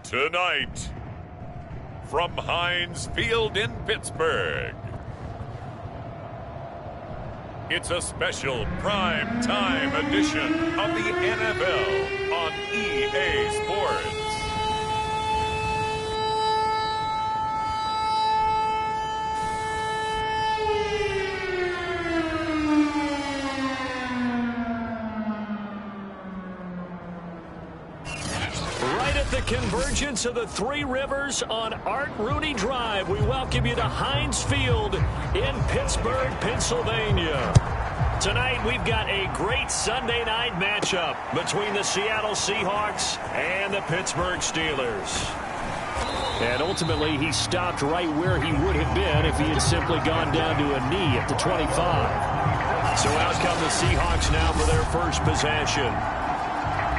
Tonight, from Heinz Field in Pittsburgh, it's a special prime time edition of the NFL on EA Sports. The convergence of the Three Rivers on Art Rooney Drive. We welcome you to Heinz Field in Pittsburgh, Pennsylvania. Tonight we've got a great Sunday night matchup between the Seattle Seahawks and the Pittsburgh Steelers. And ultimately he stopped right where he would have been if he had simply gone down to a knee at the 25. So out come the Seahawks now for their first possession.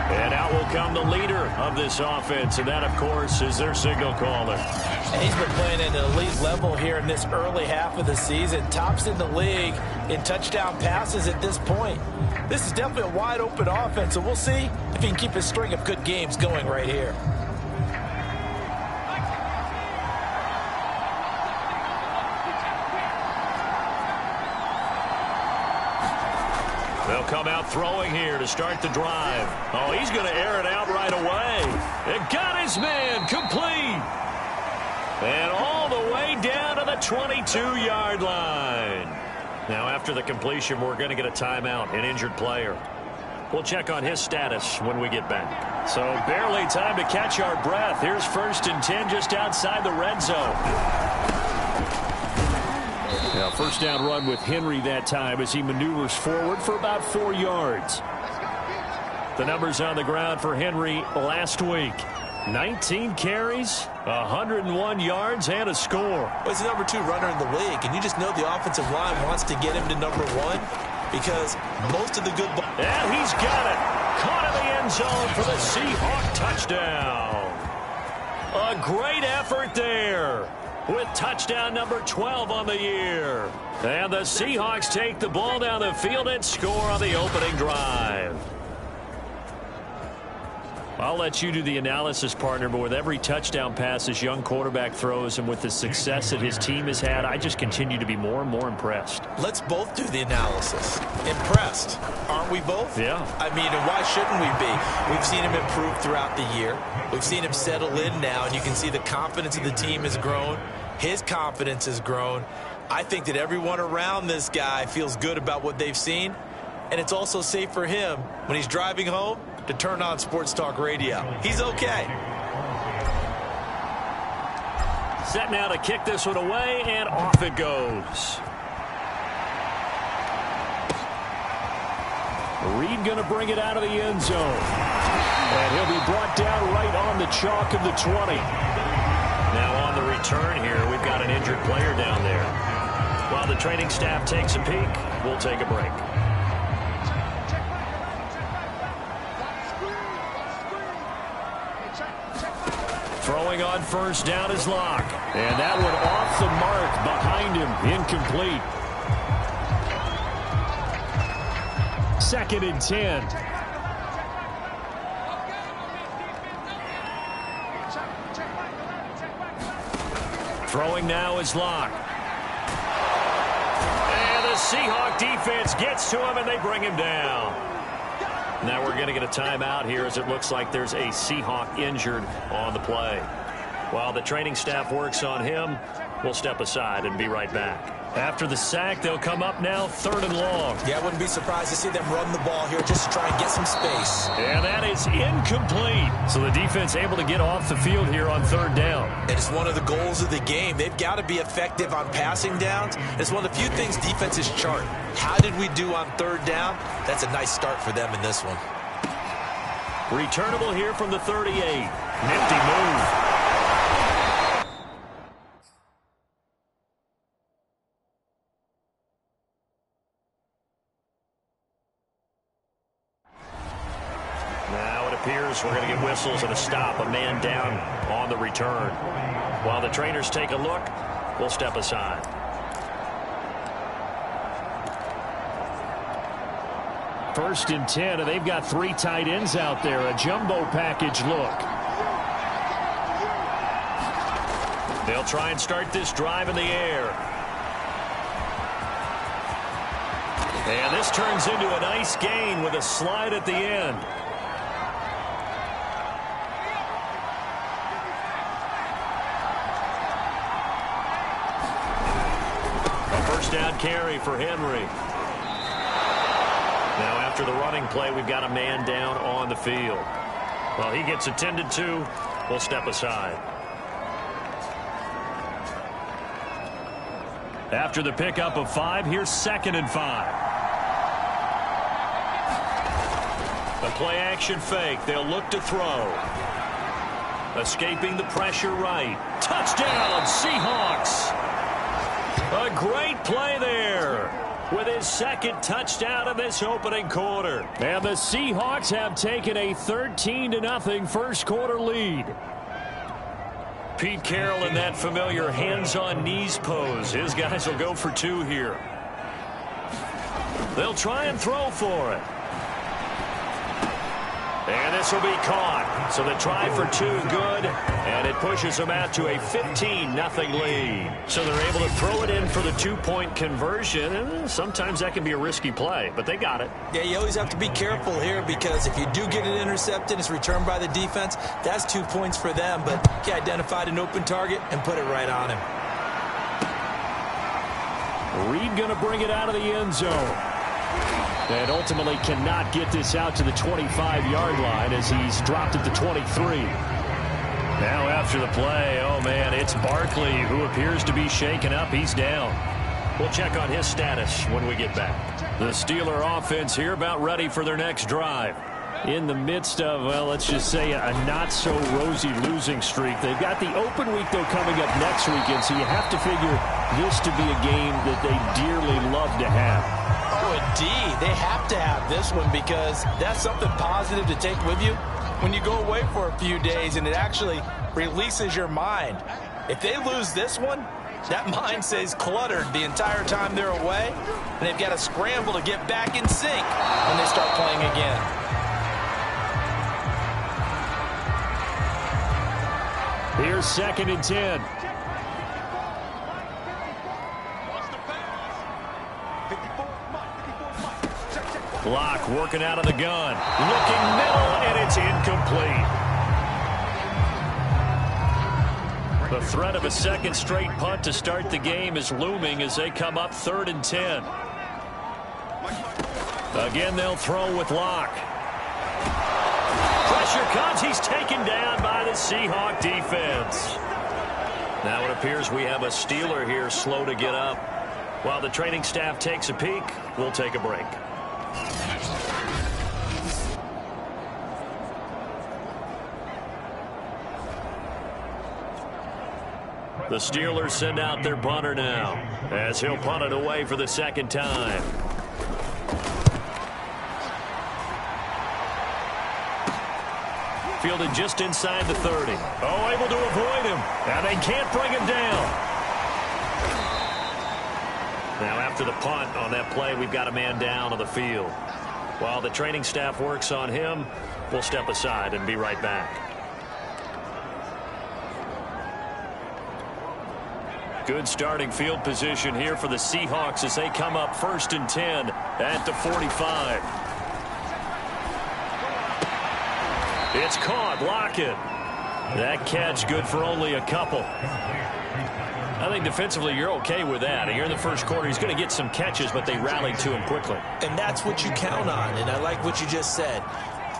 And out will come the leader of this offense, and that, of course, is their signal caller. And he's been playing at an elite level here in this early half of the season. Tops in the league in touchdown passes at this point. This is definitely a wide-open offense, so we'll see if he can keep his string of good games going right here. They'll come out throwing here to start the drive. Oh, he's going to air it out right away. It got his man complete. And all the way down to the 22-yard line. Now, after the completion, we're going to get a timeout, an injured player. We'll check on his status when we get back. So barely time to catch our breath. Here's 1st and 10 just outside the red zone. Now, first down run with Henry that time as he maneuvers forward for about 4 yards. The numbers on the ground for Henry last week. 19 carries, 101 yards, and a score. Well, he's the number 2 runner in the league, and you just know the offensive line wants to get him to number 1 because most of the good ball. And he's got it. Caught in the end zone for the Seahawk touchdown. A great effort there, with touchdown number 12 on the year. And the Seahawks take the ball down the field and score on the opening drive. I'll let you do the analysis, partner, but with every touchdown pass this young quarterback throws and with the success that his team has had, I just continue to be more and more impressed. Let's both do the analysis. Impressed, aren't we both? Yeah. I mean, and why shouldn't we be? We've seen him improve throughout the year. We've seen him settle in now, and you can see the confidence of the team has grown. His confidence has grown. I think that everyone around this guy feels good about what they've seen, and it's also safe for him when he's driving home to turn on Sports Talk Radio. He's okay. Set now to kick this one away, and off it goes. Reed going to bring it out of the end zone. And he'll be brought down right on the chalk of the 20. Now on the return here, we've got an injured player down there. While the training staff takes a peek, we'll take a break. Throwing on first down is Locke. And that one off the mark behind him. Incomplete. 2nd and 10. Throwing now is Locke. And the Seahawk defense gets to him, and they bring him down. Now we're going to get a timeout here as it looks like there's a Seahawk injured on the play. While the training staff works on him, we'll step aside and be right back. After the sack, they'll come up now 3rd and long. Yeah, I wouldn't be surprised to see them run the ball here just to try and get some space. And that is incomplete. So the defense able to get off the field here on 3rd down. And it's one of the goals of the game. They've got to be effective on passing downs. It's one of the few things defenses chart. How did we do on 3rd down? That's a nice start for them in this one. Returnable here from the 38. Nifty move. We're going to get whistles and a stop, a man down on the return. While the trainers take a look, we'll step aside. First and 10, and they've got 3 tight ends out there. A jumbo package look. They'll try and start this drive in the air. And this turns into a nice gain with a slide at the end. A first down carry for Henry. Now after the running play, we've got a man down on the field. Well, he gets attended to. We'll step aside. After the pickup of 5, here's 2nd and 5. A play-action fake. They'll look to throw. Escaping the pressure right. Touchdown, Seahawks. A great play there with his 2nd touchdown of this opening quarter. And the Seahawks have taken a 13-0 first quarter lead. Pete Carroll in that familiar hands-on knees pose. His guys will go for 2 here. They'll try and throw for it. And this will be caught. So the try for 2 good, and it pushes them out to a 15-0 lead. So they're able to throw it in for the 2-point conversion, and sometimes that can be a risky play, but they got it. Yeah, you always have to be careful here because if you do get it intercepted, it's returned by the defense. That's 2 points for them, but he identified an open target and put it right on him. Reed going to bring it out of the end zone. And ultimately cannot get this out to the 25-yard line as he's dropped at the 23. Now after the play, oh man, it's Barkley who appears to be shaken up. He's down. We'll check on his status when we get back. The Steeler offense here about ready for their next drive. In the midst of, well, let's just say a not-so-rosy losing streak. They've got the open week, though, coming up next weekend, so you have to figure this to be a game that they dearly love to have. Oh, indeed. They have to have this one because that's something positive to take with you when you go away for a few days, and it actually releases your mind. If they lose this one, that mind stays cluttered the entire time they're away, and they've got to scramble to get back in sync when they start playing again. Here's 2nd and 10. Block working out of the gun. Looking middle, and it's incomplete. The threat of a 2nd straight punt to start the game is looming as they come up 3rd and 10. Again, they'll throw with Locke. Pressure comes. He's taken down by the Seahawk defense. Now it appears we have a Steeler here slow to get up. While the training staff takes a peek, we'll take a break. The Steelers send out their punter now as he'll punt it away for the 2nd time. Fielded just inside the 30. Oh, able to avoid him. Now they can't bring him down. Now after the punt on that play, we've got a man down on the field. While the training staff works on him, we'll step aside and be right back. Good starting field position here for the Seahawks as they come up 1st and 10 at the 45. It's caught. Lockett. That catch good for only a couple. I think defensively you're okay with that. Here in the first quarter, he's going to get some catches, but they rallied to him quickly. And that's what you count on, and I like what you just said.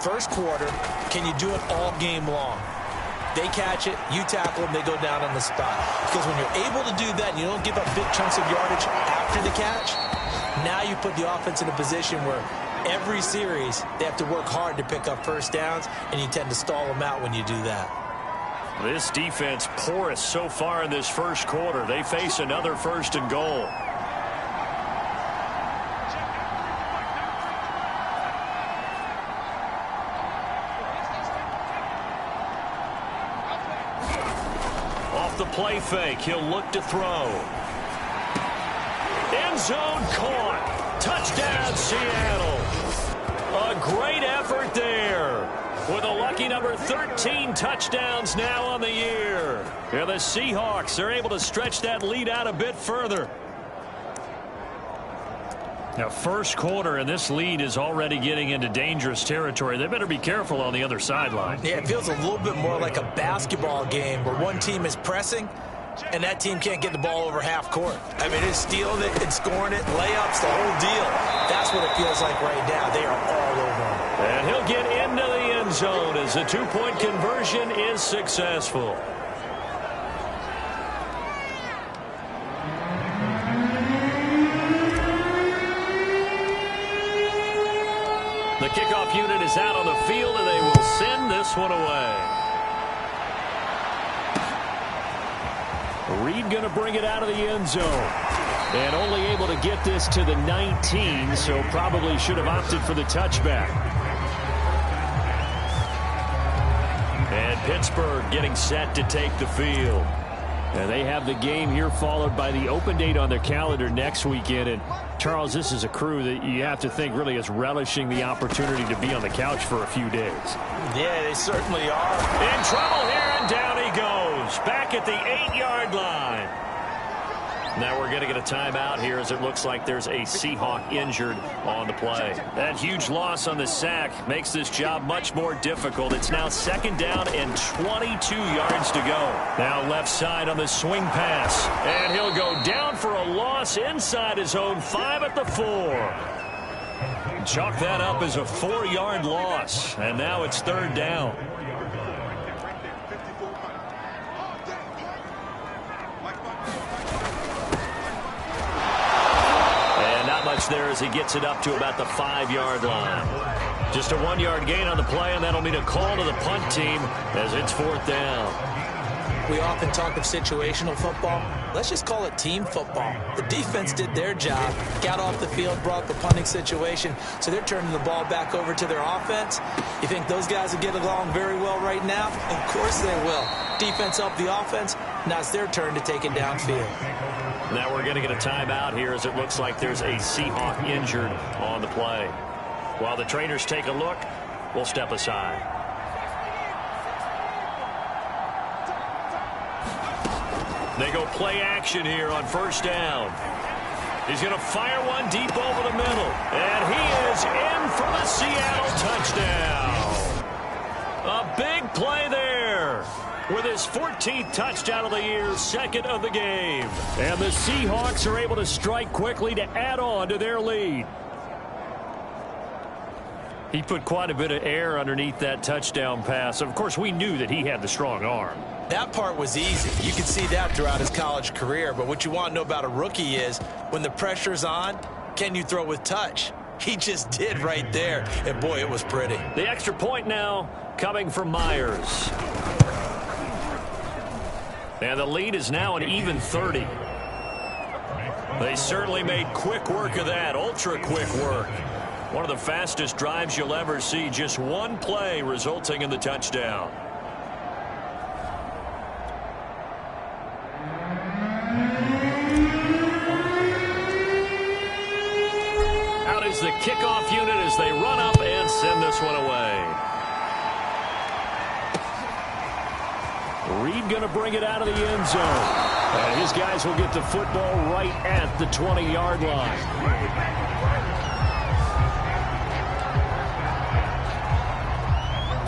First quarter, can you do it all game long? They catch it, you tackle them, they go down on the spot. Because when you're able to do that and you don't give up big chunks of yardage after the catch, now you put the offense in a position where every series they have to work hard to pick up first downs, and you tend to stall them out when you do that. This defense porous so far in this first quarter. They face another 1st and goal. The play fake. He'll look to throw. End zone caught. Touchdown, Seattle. A great effort there. with a lucky number 13 touchdowns now on the year. And the Seahawks are able to stretch that lead out a bit further. Now, first quarter, and this lead is already getting into dangerous territory. They better be careful on the other sideline. Yeah, it feels a little bit more like a basketball game where one team is pressing and that team can't get the ball over half court. I mean, it's stealing it and scoring it, layups, the whole deal. That's what it feels like right now. They are all over him. And he'll get into the end zone as the two-point conversion is successful. The kickoff unit is out on the field, and they will send this one away. Reed going to bring it out of the end zone. And only able to get this to the 19, so probably should have opted for the touchback. And Pittsburgh getting set to take the field. And they have the game here followed by the open date on their calendar next weekend. And Charles, this is a crew that you have to think really is relishing the opportunity to be on the couch for a few days. Yeah, they certainly are. In trouble here, and down he goes. Back at the 8-yard line. Now we're going to get a timeout here as it looks like there's a Seahawk injured on the play. That huge loss on the sack makes this job much more difficult. It's now second down and 22 yards to go. Now left side on the swing pass. And he'll go down for a loss inside his own 5 at the 4. Chalk that up as a 4-yard loss. And now it's third down. There as he gets it up to about the 5-yard line. Just a 1-yard gain on the play, and that'll mean a call to the punt team as it's fourth down. We often talk of situational football. Let's just call it team football. The defense did their job, got off the field, brought the punting situation, so they're turning the ball back over to their offense. You think those guys will get along very well right now? Of course they will. Defense up the offense. Now it's their turn to take it downfield. Now we're going to get a timeout here as it looks like there's a Seahawk injured on the play. While the trainers take a look, we'll step aside. They go play action here on first down. He's going to fire one deep over the middle. And he is in for the Seattle touchdown. A big play there. With his 14th touchdown of the year, second of the game. And the Seahawks are able to strike quickly to add on to their lead. He put quite a bit of air underneath that touchdown pass. Of course, we knew that he had the strong arm. That part was easy. You can see that throughout his college career. But what you want to know about a rookie is when the pressure's on, can you throw with touch? He just did right there. And, boy, it was pretty. The extra point now coming from Myers. And the lead is now an even 30. They certainly made quick work of that, ultra quick work. One of the fastest drives you'll ever see, just one play resulting in the touchdown. Out is the kickoff unit as they run up and send this one away. Reed going to bring it out of the end zone. And his guys will get the football right at the 20-yard line.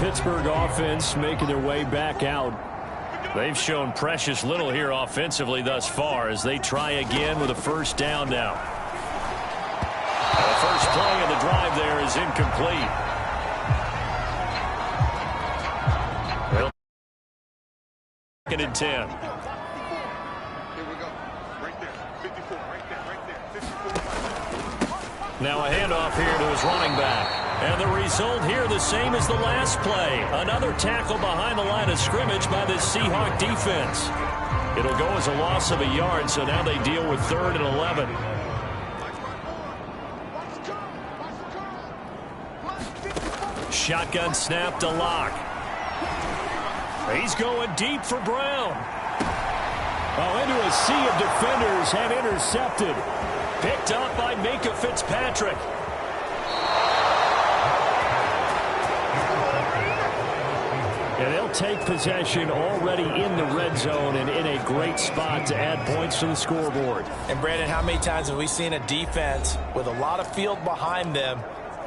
Pittsburgh offense making their way back out. They've shown precious little here offensively thus far as they try again with a first down now. And the first play of the drive there is incomplete. Well, second and 10. Here we go. Right there. 54. Right there. 54. Now a handoff here to his running back. And the result here the same as the last play. Another tackle behind the line of scrimmage by the Seahawk defense. It'll go as a loss of a yard, so now they deal with 3rd and 11. Shotgun snap to Locke. He's going deep for Brown. Oh, into a sea of defenders and intercepted. Picked up by Minkah Fitzpatrick. take possession already in the red zone and in a great spot to add points to the scoreboard. And, Brandon, how many times have we seen a defense with a lot of field behind them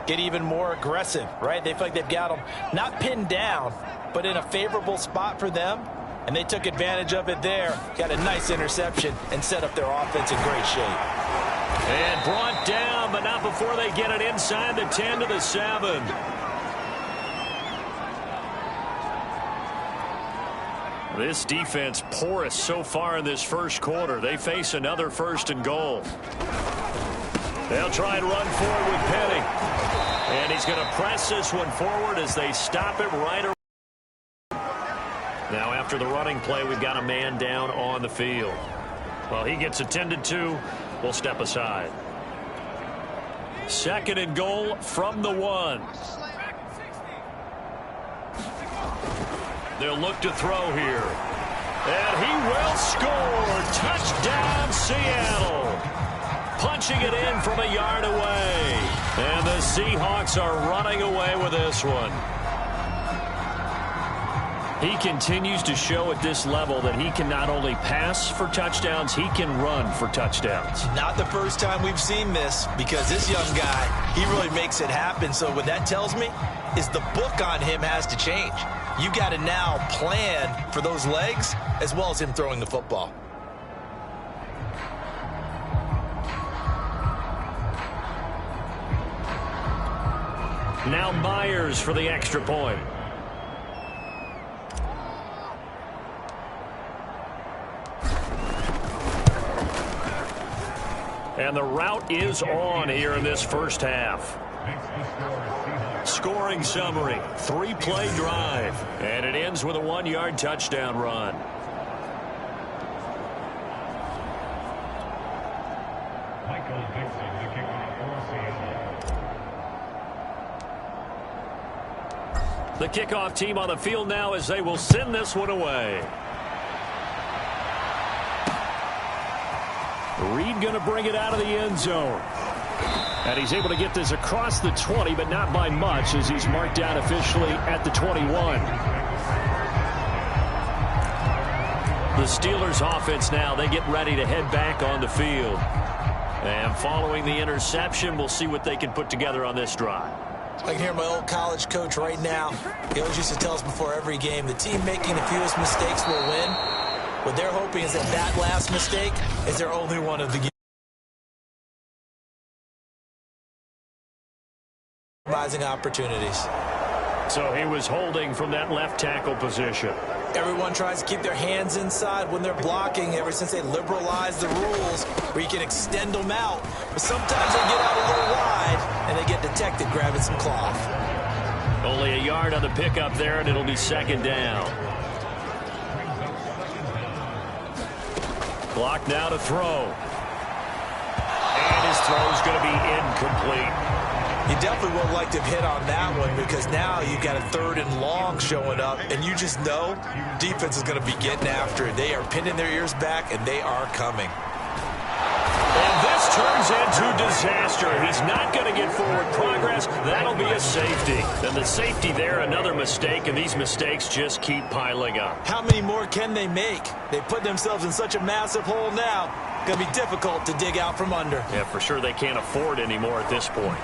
get even more aggressive, right? They feel like they've got them not pinned down, but in a favorable spot for them, and they took advantage of it there, got a nice interception, and set up their offense in great shape. And brought down, but not before they get it inside the 10 to the 7. This defense porous so far in this first quarter. They face another 1st and goal. They'll try and run forward with Penning. And he's going to press this one forward as they stop it right around. Now after the running play, we've got a man down on the field. Well, he gets attended to. We'll step aside. 2nd and goal from the 1. They'll look to throw here. And he will score. Touchdown, Seattle. Punching it in from a yard away. And the Seahawks are running away with this one. He continues to show at this level that he can not only pass for touchdowns, he can run for touchdowns. Not the first time we've seen this, because this young guy, he really makes it happen. So what that tells me is the book on him has to change. You got to now plan for those legs as well as him throwing the football. Now Myers for the extra point. And the route is on here in this first half. Scoring summary, 3-play drive. And it ends with a 1-yard touchdown run. The kickoff team on the field now as they will send this one away. Reed going to bring it out of the end zone. And he's able to get this across the 20, but not by much as he's marked down officially at the 21. The Steelers offense now, they get ready to head back on the field. And following the interception, we'll see what they can put together on this drive. I can hear my old college coach right now. He always used to tell us before every game, the team making the fewest mistakes will win. What they're hoping is that that last mistake is their only one of the game. Opportunities. So he was holding from that left tackle position. Everyone tries to keep their hands inside when they're blocking ever since they liberalized the rules where you can extend them out. But sometimes they get out a little wide and they get detected grabbing some cloth. Only a yard on the pickup there, and it'll be 2nd down. Clock now to throw. And his throw's going to be incomplete. You definitely would like to have hit on that one because now you've got a 3rd and long showing up, and you just know defense is going to be getting after it. They are pinning their ears back, and they are coming. And this turns into disaster. He's not going to get forward progress. That'll be a safety. And the safety there, another mistake, and these mistakes just keep piling up. How many more can they make? They put themselves in such a massive hole now. Going to be difficult to dig out from under. Yeah, for sure they can't afford anymore at this point.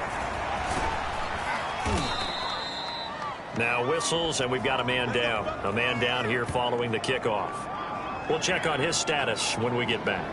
Now whistles, and we've got a man down. A man down here following the kickoff. We'll check on his status when we get back.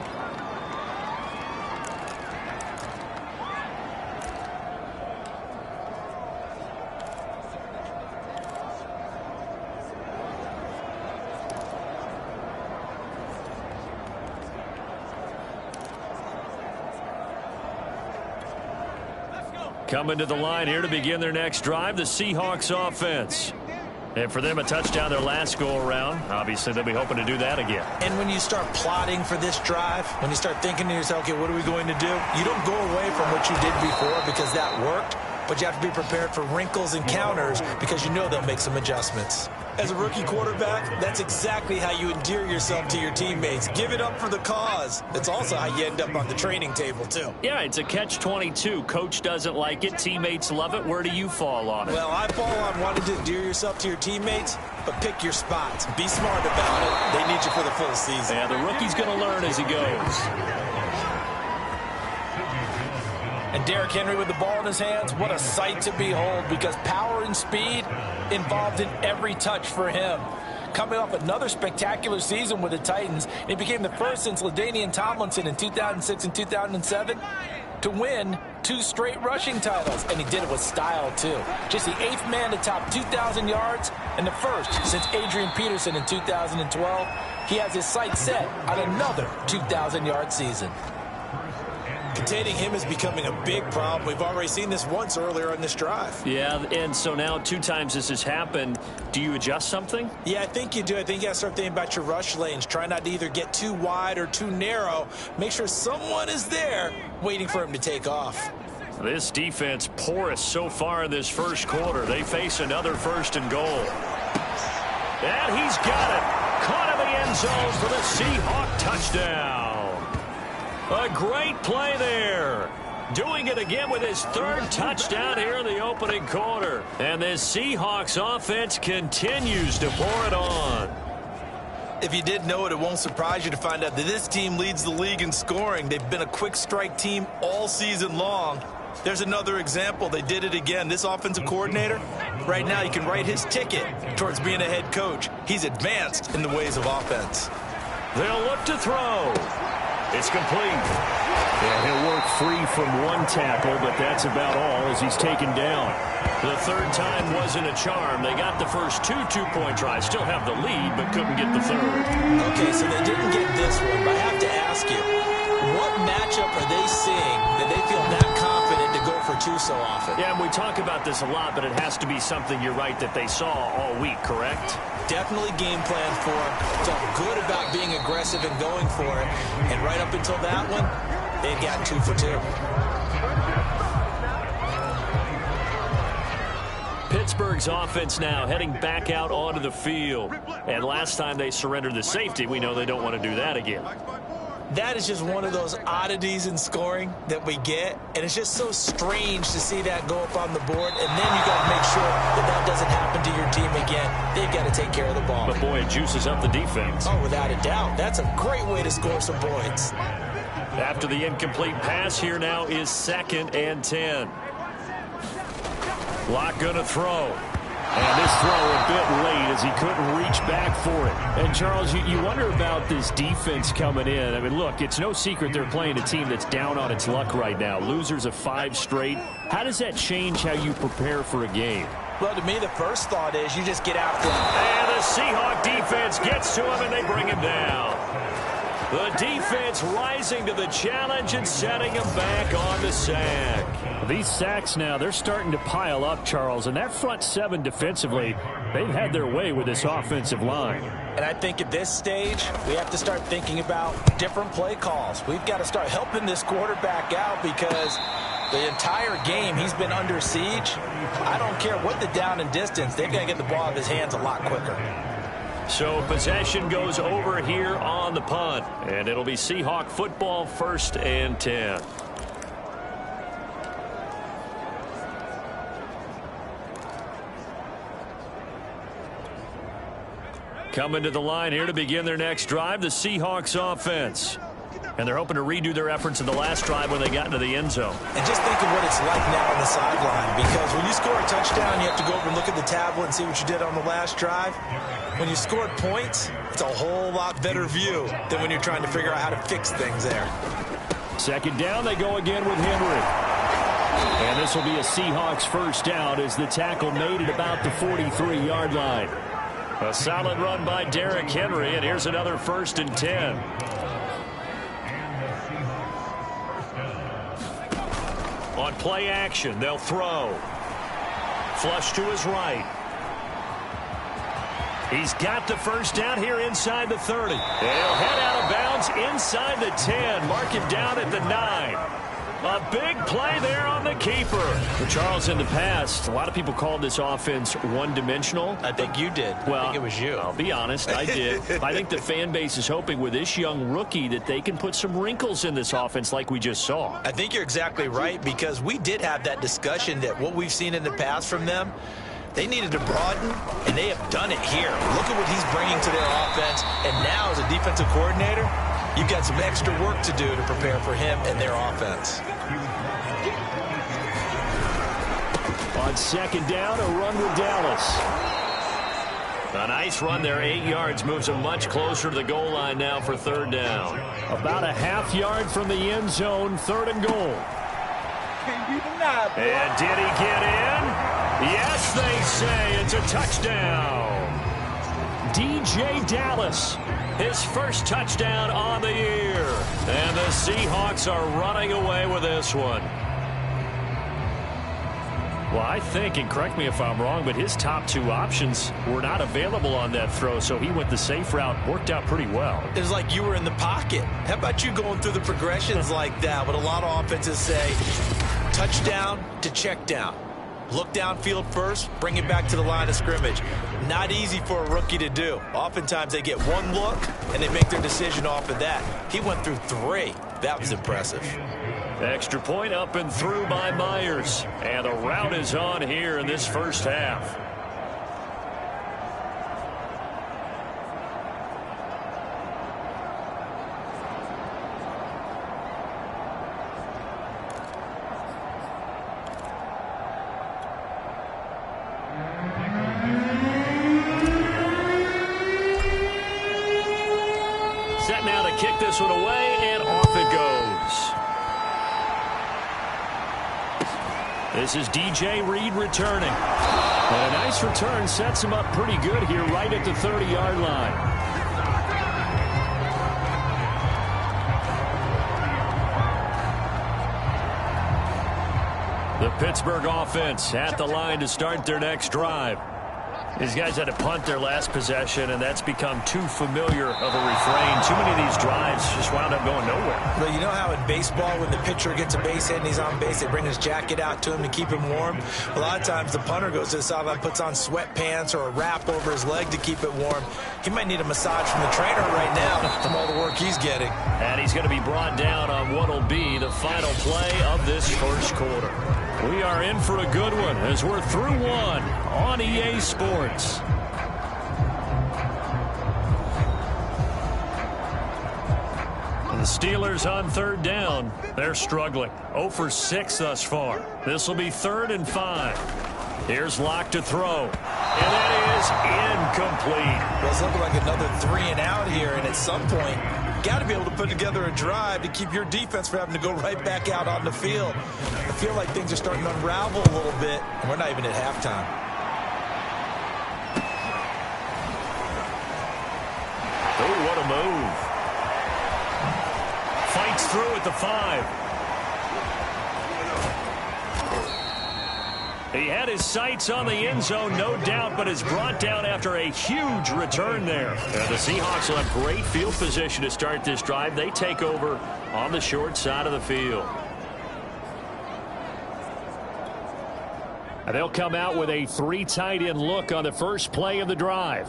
Coming to the line here to begin their next drive, the Seahawks offense. And for them, a touchdown their last go-around. Obviously, they'll be hoping to do that again. And when you start plotting for this drive, when you start thinking to yourself, okay, what are we going to do? You don't go away from what you did before because that worked. but you have to be prepared for wrinkles and counters because you know they'll make some adjustments. As a rookie quarterback, that's exactly how you endear yourself to your teammates. Give it up for the cause. It's also how you end up on the training table, too. Yeah, it's a catch-22. Coach doesn't like it. Teammates love it. Where do you fall on it? Well, I fall on wanting to endear yourself to your teammates, but pick your spots. Be smart about it. They need you for the full season. Yeah, the rookie's going to learn as he goes. And Derrick Henry with the ball in his hands, what a sight to behold, because power and speed involved in every touch for him. Coming off another spectacular season with the Titans, he became the first since LaDainian Tomlinson in 2006 and 2007 to win 2 straight rushing titles, and he did it with style, too. Just the 8th man to top 2,000 yards and the first since Adrian Peterson in 2012. He has his sights set on another 2,000-yard season. Containing him is becoming a big problem. We've already seen this once earlier on this drive. Yeah, and so now 2 times this has happened. Do you adjust something? Yeah, I think you do. I think you got to start thinking about your rush lanes. Try not to either get too wide or too narrow. Make sure someone is there waiting for him to take off. This defense porous so far in this first quarter. They face another 1st and goal. And he's got it. Caught in the end zone for the Seahawk touchdown. A great play there. Doing it again with his 3rd touchdown here in the opening quarter. And this Seahawks offense continues to pour it on. If you didn't know it, it won't surprise you to find out that this team leads the league in scoring. They've been a quick strike team all season long. There's another example. They did it again. This offensive coordinator, right now you can write his ticket towards being a head coach. He's advanced in the ways of offense. They'll look to throw. It's complete. Yeah, he'll work free from 1 tackle, but that's about all as he's taken down. The 3rd time wasn't a charm. They got the first 2 two-point tries. Still have the lead, but couldn't get the 3rd. Okay, so they didn't get this one, but I have to ask you, what matchup are they seeing that they feel that confident to go for 2 so often? Yeah, and we talk about this a lot, but it has to be something, you're right, that they saw all week, correct? Definitely game plan for him. Felt good about being aggressive and going for it. And right up until that one, they'd gotten 2 for 2. Pittsburgh's offense now heading back out onto the field. And last time they surrendered the safety, we know they don't want to do that again. That is just one of those oddities in scoring that we get, and it's just so strange to see that go up on the board, and then you got to make sure that that doesn't happen to your team again. They've got to take care of the ball. But, boy, it juices up the defense. Oh, without a doubt. That's a great way to score some points. After the incomplete pass, here now is 2nd and 10. Locke going to throw. And this throw a bit late as he couldn't reach back for it. And, Charles, you wonder about this defense coming in. I mean, look, it's no secret they're playing a team that's down on its luck right now. Losers of 5 straight. How does that change how you prepare for a game? Well, to me, the first thought is you just get after him. And the Seahawk defense gets to him, and they bring him down. The defense rising to the challenge and setting him back on the sack. These sacks now, they're starting to pile up, Charles. And that front 7 defensively, they've had their way with this offensive line. And I think at this stage, we have to start thinking about different play calls. We've got to start helping this quarterback out because the entire game he's been under siege. I don't care what the down and distance, they've got to get the ball out of his hands a lot quicker. So possession goes over here on the punt. And it'll be Seahawk football, 1st and 10. Coming to the line here to begin their next drive, the Seahawks offense. And they're hoping to redo their efforts in the last drive when they got into the end zone. And just think of what it's like now on the sideline, because when you score a touchdown, you have to go over and look at the tablet and see what you did on the last drive. When you scored points, it's a whole lot better view than when you're trying to figure out how to fix things there. 2nd down, they go again with Henry. And this will be a Seahawks 1st down as the tackle made at about the 43-yard line. A solid run by Derrick Henry, and here's another 1st and 10. On play action, they'll throw. Flush to his right. He's got the 1st down here inside the 30. He'll head out of bounds inside the 10. Mark him down at the 9. A big play there on the keeper. For Charles, in the past, a lot of people called this offense one-dimensional. I think you did. Well, I think it was you. I'll be honest, I did. I think the fan base is hoping with this young rookie that they can put some wrinkles in this offense like we just saw. I think you're exactly right, because we did have that discussion that what we've seen in the past from them, they needed to broaden, and they have done it here. Look at what he's bringing to their offense, and now as a defensive coordinator, you've got some extra work to do to prepare for him and their offense. On second down, a run with Dallas. A nice run there, 8 yards, moves him much closer to the goal line now for third down. About a half yard from the end zone, third and goal. And did he get in? Yes, they say it's a touchdown. DJ Dallas, his first touchdown on the year. And the Seahawks are running away with this one. Well, I think, and correct me if I'm wrong, but his top two options were not available on that throw, so he went the safe route, worked out pretty well. It was like you were in the pocket. How about you going through the progressions like that? What a lot of offenses say, touchdown to check down. Look downfield first, bring it back to the line of scrimmage. Not easy for a rookie to do. Oftentimes they get one look, and they make their decision off of that. He went through 3. That was impressive. Extra point up and through by Myers. And the route is on here in this first half. Set now to kick this one away, and off it goes. This is DJ Reed returning. And a nice return sets him up pretty good here right at the 30-yard line. The Pittsburgh offense at the line to start their next drive. These guys had to punt their last possession, and that's become too familiar of a refrain. Too many of these drives just wound up going nowhere. But you know how in baseball, when the pitcher gets a base hit and he's on base, they bring his jacket out to him to keep him warm? A lot of times the punter goes to the sideline, puts on sweatpants or a wrap over his leg to keep it warm. He might need a massage from the trainer right now from all the work he's getting. And he's going to be brought down on what will be the final play of this first quarter. We are in for a good one as we're through one on EA Sports. The Steelers on third down. They're struggling. 0 for 6 thus far. This will be 3rd and 5. Here's Locke to throw. And that is incomplete. Well, it's looking like another 3 and out here, and at some point, got to be able to put together a drive to keep your defense from having to go right back out on the field. I feel like things are starting to unravel a little bit, and we're not even at halftime. Oh, what a move. Fights through at the 5. He had his sights on the end zone, no doubt, but is brought down after a huge return there. And the Seahawks will have great field position to start this drive. They take over on the short side of the field. And they'll come out with a 3 tight end look on the first play of the drive.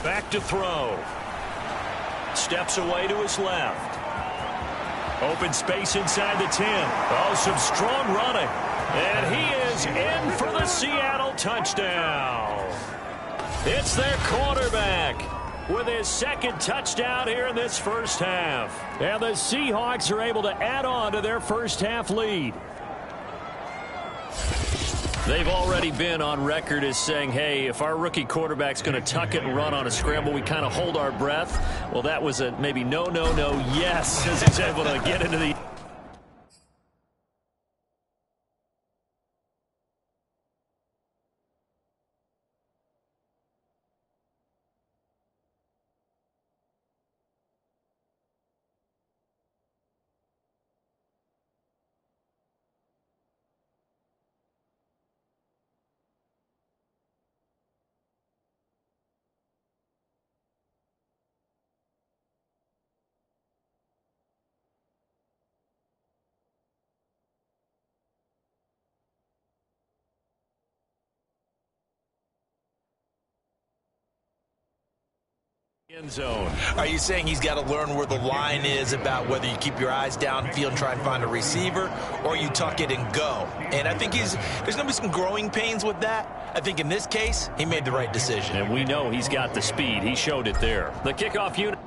Back to throw. Steps away to his left. Open space inside the 10. Oh, some strong running. And he is in for the Seattle touchdown. It's their quarterback with his 2nd touchdown here in this first half. And the Seahawks are able to add on to their first half lead. They've already been on record as saying, hey, if our rookie quarterback's going to tuck it and run on a scramble, we kind of hold our breath. Well, that was a maybe no, yes, as he's able to get into the... End zone. Are you saying he's got to learn where the line is about whether you keep your eyes downfield and try and find a receiver, or you tuck it and go? And I think there's going to be some growing pains with that. I think in this case, he made the right decision. And we know he's got the speed. He showed it there. The kickoff unit.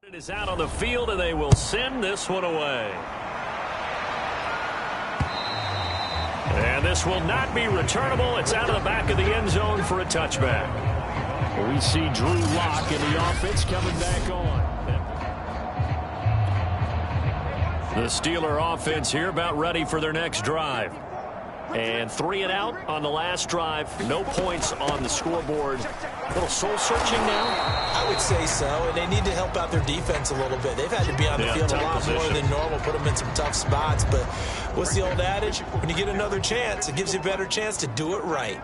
It is out on the field, and they will send this one away. And this will not be returnable. It's out of the back of the end zone for a touchback. We see Drew Lock in the offense coming back on. The Steeler offense here about ready for their next drive. And 3 and out on the last drive. No points on the scoreboard. A little soul-searching now? I would say so, and they need to help out their defense a little bit. They've had to be on the field a lot more than normal, put them in some tough spots. But what's the old adage? When you get another chance, it gives you a better chance to do it right.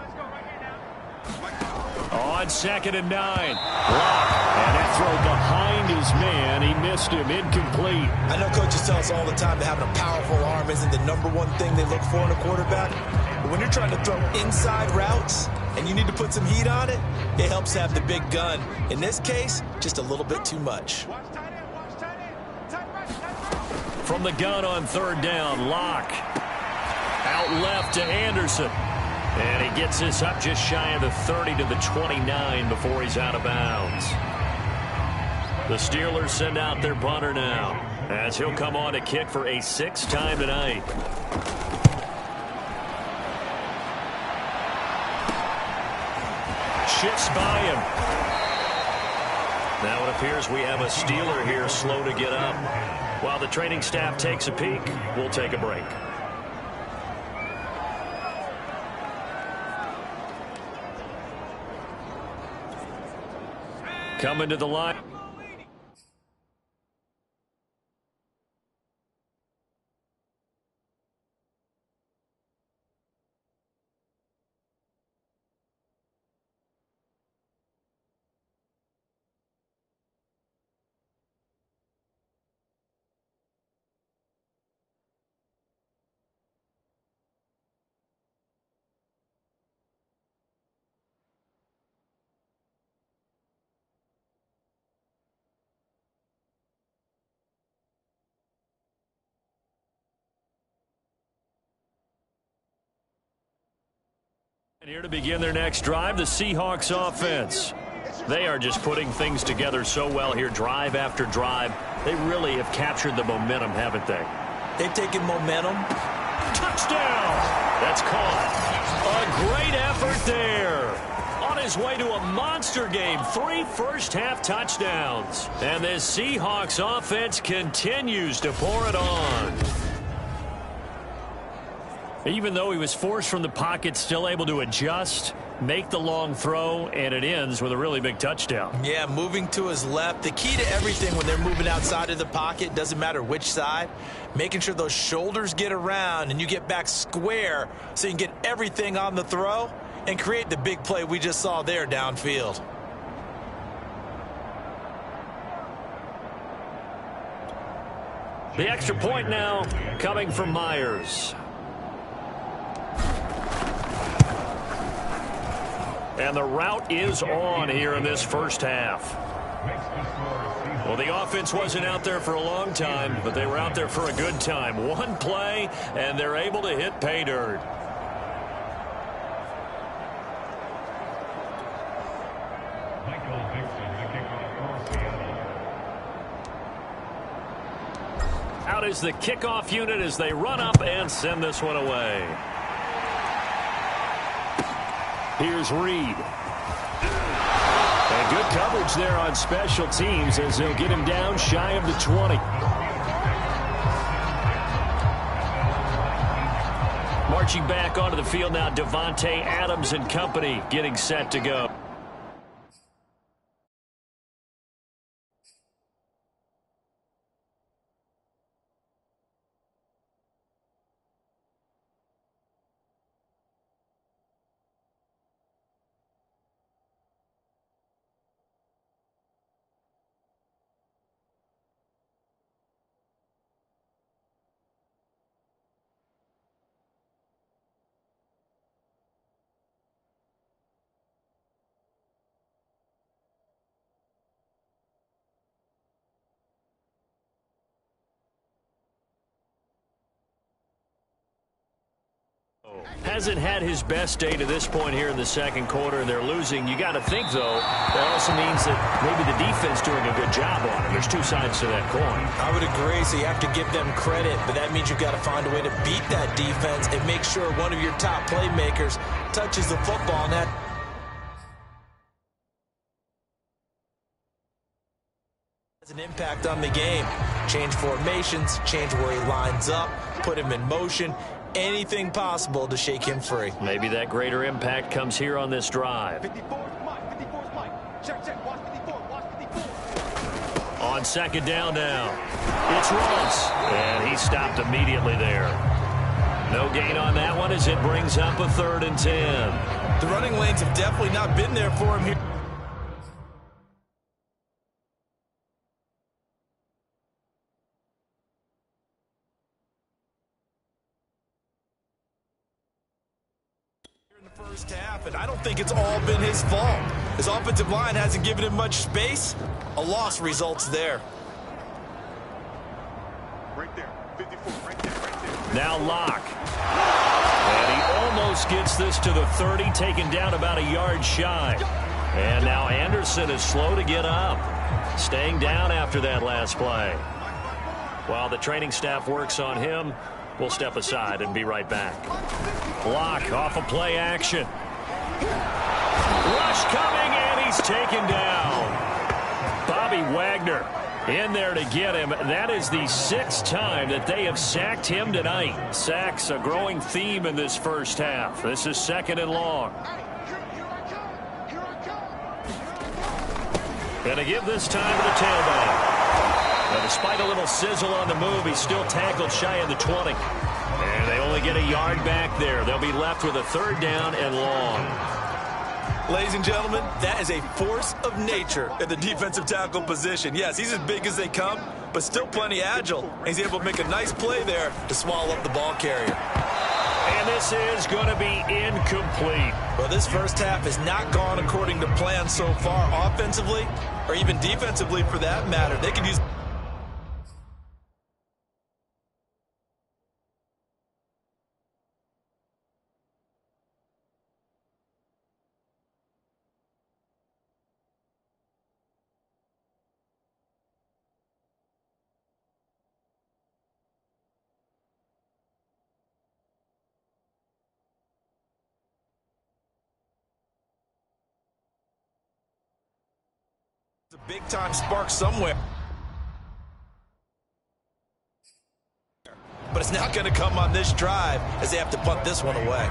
On 2nd and 9. Lock. And that throw behind his man. He missed him. Incomplete. I know coaches tell us all the time that having a powerful arm isn't the #1 thing they look for in a quarterback. But when you're trying to throw inside routes and you need to put some heat on it, it helps have the big gun. In this case, just a little bit too much. From the gun on 3rd down, Lock. Out left to Anderson. And he gets this up just shy of the 30 to the 29 before he's out of bounds. The Steelers send out their punter now, as he'll come on to kick for a 6th time tonight. Shifts by him. Now it appears we have a Steeler here slow to get up. While the training staff takes a peek, we'll take a break. Coming to the line. And here to begin their next drive, the Seahawks offense. They are just putting things together so well here, drive after drive. They really have captured the momentum, haven't they? They've taken momentum. Touchdown! That's caught. A great effort there. On his way to a monster game, 3 first-half touchdowns. And this Seahawks offense continues to pour it on. Even though he was forced from the pocket, still able to adjust, make the long throw, and it ends with a really big touchdown. Yeah, moving to his left. The key to everything when they're moving outside of the pocket, doesn't matter which side, making sure those shoulders get around and you get back square so you can get everything on the throw and create the big play we just saw there downfield. The extra point now coming from Myers. And the route is on here in this first half. Well, the offense wasn't out there for a long time, but they were out there for a good time. One play, and they're able to hit pay dirt. Out is the kickoff unit as they run up and send this one away. Here's Reed. And good coverage there on special teams as they'll get him down shy of the 20. Marching back onto the field now, Davante Adams and company getting set to go. Hasn't had his best day to this point here in the second quarter, and they're losing. You got to think, though, that also means that maybe the defense doing a good job on it. There's two sides to that coin. I would agree, so you have to give them credit, but that means you've got to find a way to beat that defense and make sure one of your top playmakers touches the football, and that has an impact on the game. Change formations, change where he lines up, put him in motion. Anything possible to shake him free. Maybe that greater impact comes here on this drive. 54 is Mike. 54 is Mike. Check. Watch 54. Watch 54. On second down now. It's Ross. And he stopped immediately there. No gain on that one as it brings up a 3rd and 10. The running lanes have definitely not been there for him here. First half, and I don't think it's all been his fault. His offensive line hasn't given him much space. A loss results there. Right there. 54. Right there. Now Locke. And he almost gets this to the 30, taken down about a yard shy. And now Anderson is slow to get up. Staying down after that last play. While the training staff works on him, we'll step aside and be right back. Block off of play action. Rush coming, and he's taken down. Bobby Wagner in there to get him. That is the 6th time that they have sacked him tonight. Sacks a growing theme in this first half. This is 2nd and long. And to give this time to the tailback. Now, despite a little sizzle on the move, he's still tackled shy of the 20. And they only get a yard back there. They'll be left with a 3rd down and long. Ladies and gentlemen, that is a force of nature at the defensive tackle position. Yes, he's as big as they come, but still plenty agile. And he's able to make a nice play there to swallow up the ball carrier. And this is going to be incomplete. Well, this first half has not gone according to plan so far offensively, or even defensively for that matter. They could use... a big-time spark somewhere. But it's not going to come on this drive as they have to punt this one away.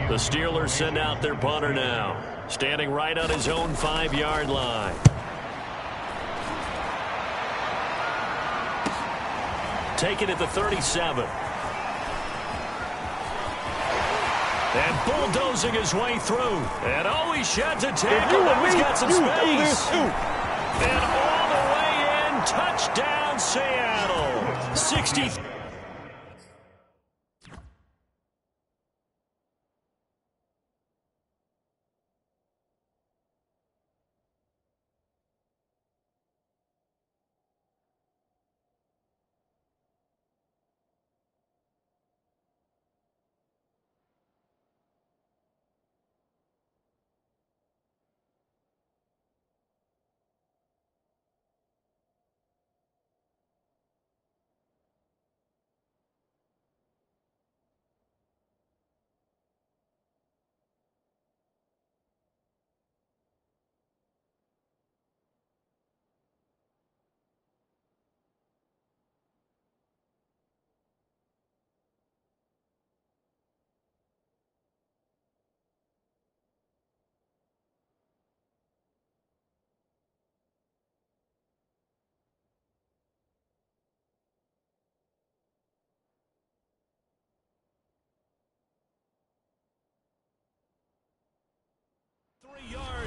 The Steelers send out their punter now. Standing right on his own 5-yard line. Take it at the 37. And bulldozing his way through. And oh, he sheds a tackle. Now he's got some space. And all the way in. Touchdown, Seattle. 60.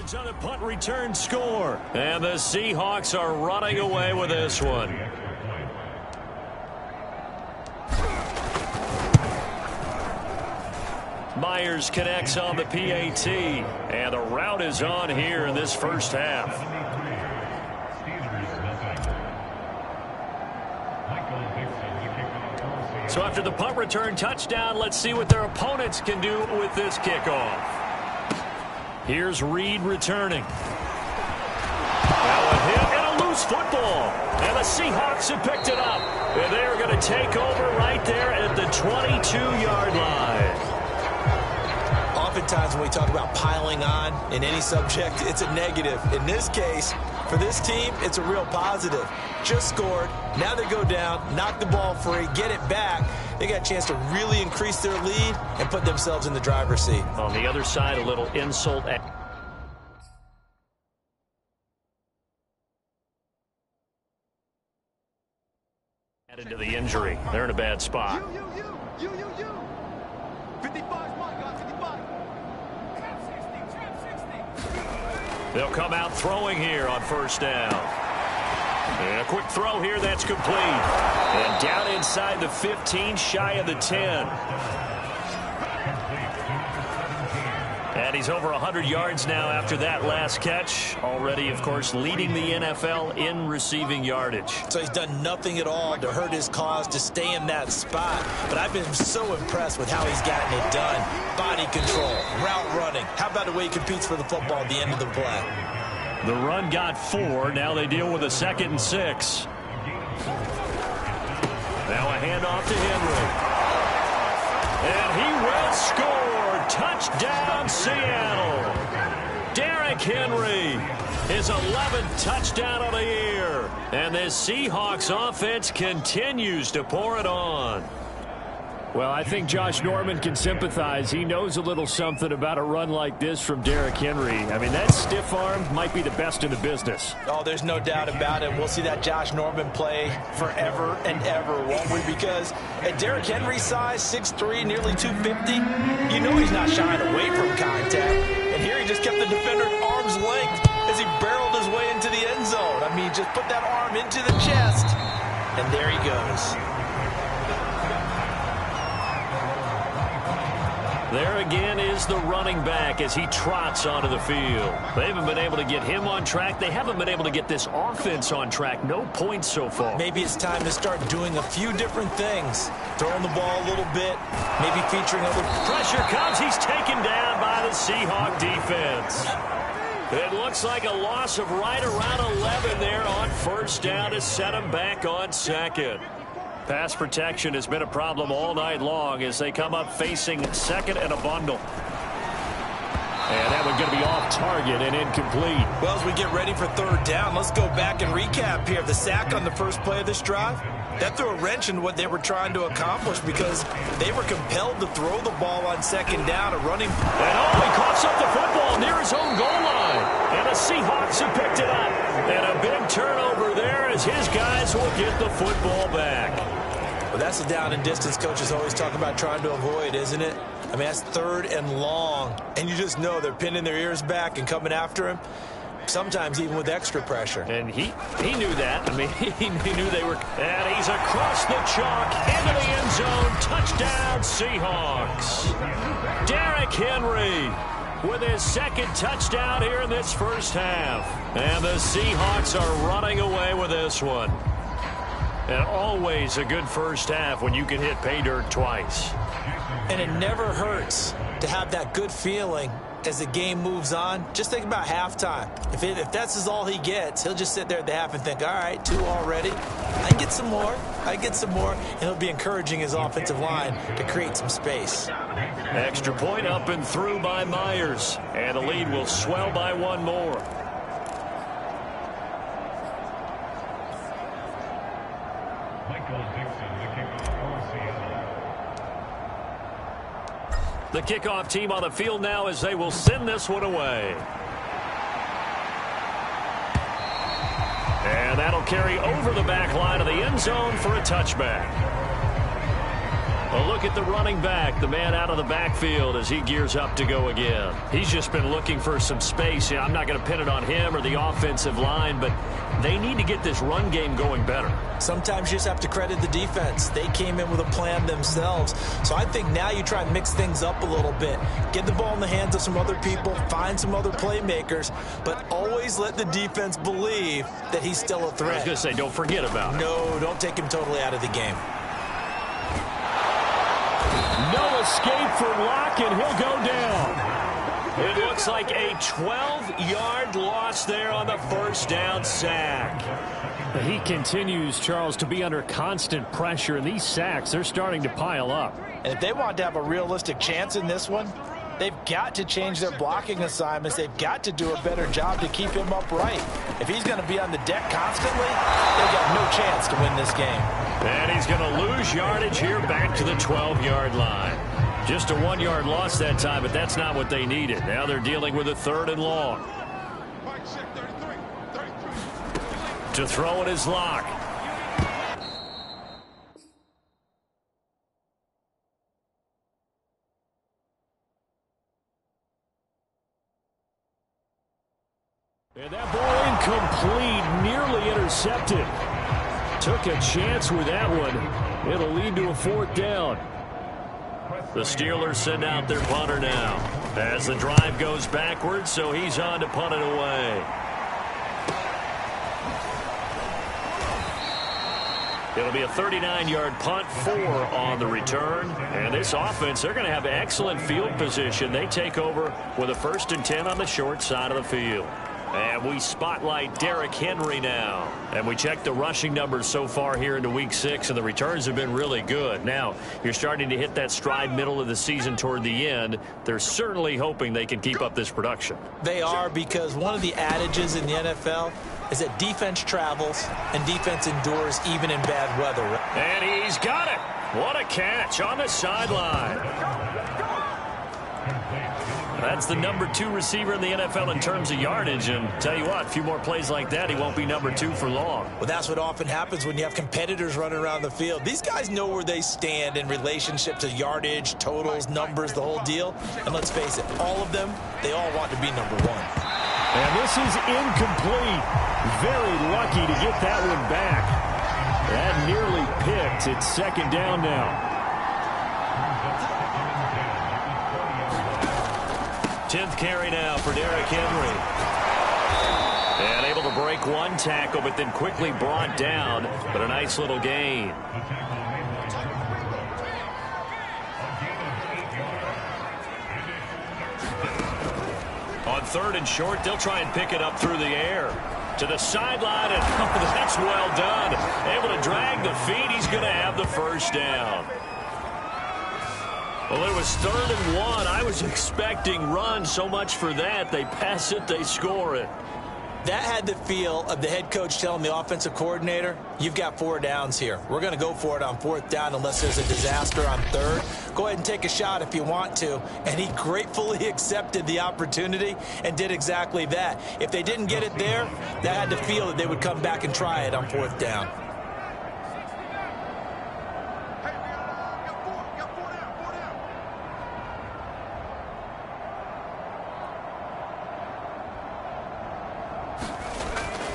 yards on the punt return score. And the Seahawks are running away with this one. Myers connects on the PAT. And the route is on here in this first half. So after the punt return touchdown, let's see what their opponents can do with this kickoff. Here's Reed returning. Now a hit and a loose football. And the Seahawks have picked it up. And they're going to take over right there at the 22-yard line. Oftentimes when we talk about piling on in any subject, it's a negative. In this case, for this team, it's a real positive. Just scored. Now they go down, knock the ball free, get it back. They got a chance to really increase their lead and put themselves in the driver's seat. On the other side, a little insult added to the injury. They're in a bad spot. You. 55's mine, guys, 55. They'll come out throwing here on first down. And a quick throw here, that's complete. And down inside the 15, shy of the 10. And he's over 100 yards now after that last catch. Already, of course, leading the NFL in receiving yardage. So he's done nothing at all to hurt his cause to stay in that spot. But I've been so impressed with how he's gotten it done. Body control, route running. How about the way he competes for the football at the end of the play? The run got 4. Now they deal with a 2nd and 6. Now a handoff to Henry. And he will score. Touchdown, Seattle. Derrick Henry, his 11th touchdown of the year. And this Seahawks offense continues to pour it on. Well, I think Josh Norman can sympathize. He knows a little something about a run like this from Derrick Henry. I mean, that stiff arm might be the best in the business. Oh, there's no doubt about it. We'll see that Josh Norman play forever and ever, won't we? Because at Derrick Henry's size, 6'3", nearly 250, you know he's not shying away from contact. And here he just kept the defender at arm's length as he barreled his way into the end zone. I mean, just put that arm into the chest, and there he goes. There again is the running back as he trots onto the field. They haven't been able to get him on track. They haven't been able to get this offense on track. No points so far. Maybe it's time to start doing a few different things. Throwing the ball a little bit, maybe featuring other... Pressure comes. He's taken down by the Seahawk defense. It looks like a loss of right around 11 there on first down to set him back on 2nd. Pass protection has been a problem all night long as they come up facing 2nd and a bundle. And that one's going to be off target and incomplete. Well, as we get ready for 3rd down, let's go back and recap here. The sack on the first play of this drive, that threw a wrench in what they were trying to accomplish because they were compelled to throw the ball on 2nd down, a running... And he coughs up the football near his own goal line. And the Seahawks have picked it up. And a big turnover there as his guys will get the football back. Well, that's the down and distance coaches always talk about trying to avoid, isn't it? I mean, that's 3rd and long. And you just know they're pinning their ears back and coming after him, sometimes even with extra pressure. And he knew that. I mean, he knew they were. And he's across the chalk into the end zone. Touchdown, Seahawks. Derrick Henry with his 2nd touchdown here in this first half. And the Seahawks are running away with this one. And always a good first half when you can hit pay dirt twice. And it never hurts to have that good feeling as the game moves on. Just think about halftime. If that's all he gets, he'll just sit there at the half and think, all right, 2 already. I can get some more. And he'll be encouraging his offensive line to create some space. Extra point up and through by Myers. And the lead will swell by 1 more. The kickoff team on the field now as they will send this one away. And that'll carry over the back line of the end zone for a touchback. A look at the running back, the man out of the backfield as he gears up to go again. He's just been looking for some space. I'm not going to pin it on him or the offensive line, but they need to get this run game going better. Sometimes you just have to credit the defense. They came in with a plan themselves. So I think now you try and mix things up a little bit. Get the ball in the hands of some other people, find some other playmakers, but always let the defense believe that he's still a threat. I was going to say, don't forget about it. No, don't take him totally out of the game. No escape from Locke, and he'll go down. It looks like a 12-yard loss there on the first down sack. He continues, Charles, to be under constant pressure, and these sacks, they're starting to pile up. And if they want to have a realistic chance in this one, they've got to change their blocking assignments. They've got to do a better job to keep him upright. If he's going to be on the deck constantly, they've got no chance to win this game. And he's going to lose yardage here back to the 12-yard line. Just a 1-yard loss that time, but that's not what they needed. Now they're dealing with a 3rd and long. To throw it is Locke. And that ball incomplete, nearly intercepted. Took a chance with that one. It'll lead to a 4th down. The Steelers send out their punter now as the drive goes backwards, so he's on to punt it away. It'll be a 39-yard punt, 4 on the return. And this offense, they're going to have excellent field position. They take over with a 1st and 10 on the short side of the field. And we spotlight Derrick Henry now. And we check the rushing numbers so far here into Week 6, and the returns have been really good. Now, you're starting to hit that stride middle of the season toward the end. They're certainly hoping they can keep up this production. They are, because one of the adages in the NFL is that defense travels and defense endures even in bad weather. And he's got it. What a catch on the sideline. That's the number 2 receiver in the NFL in terms of yardage. And tell you what, a few more plays like that, he won't be number 2 for long. Well, that's what often happens when you have competitors running around the field. These guys know where they stand in relationship to yardage, totals, numbers, the whole deal. And let's face it, all of them, they all want to be number 1. And this is incomplete. Very lucky to get that one back. That nearly picked. It's 2nd down now. 10th carry now for Derrick Henry. And able to break one tackle, but then quickly brought down. But a nice little gain. On 3rd and short, they'll try and pick it up through the air. To the sideline, and that's well done. Able to drag the feet. He's going to have the 1st down. Well, it was 3rd and 1. I was expecting run, so much for that. They pass it, they score it. That had the feel of the head coach telling the offensive coordinator, you've got 4 downs here. We're going to go for it on 4th down unless there's a disaster on 3rd. Go ahead and take a shot if you want to. And he gratefully accepted the opportunity and did exactly that. If they didn't get it there, that had the feel that they would come back and try it on 4th down.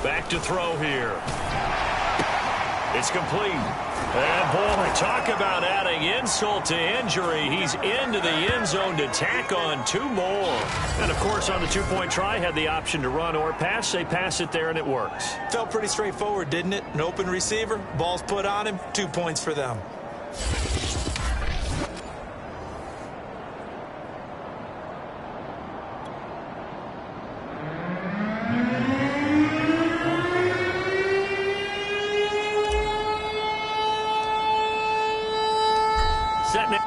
Back to throw here. It's complete. And, boy, talk about adding insult to injury. He's into the end zone to tack on 2 more. And, of course, on the 2-point try, had the option to run or pass. They pass it there, and it works. Felt pretty straightforward, didn't it? An open receiver, ball's put on him, 2 points for them. Setting it.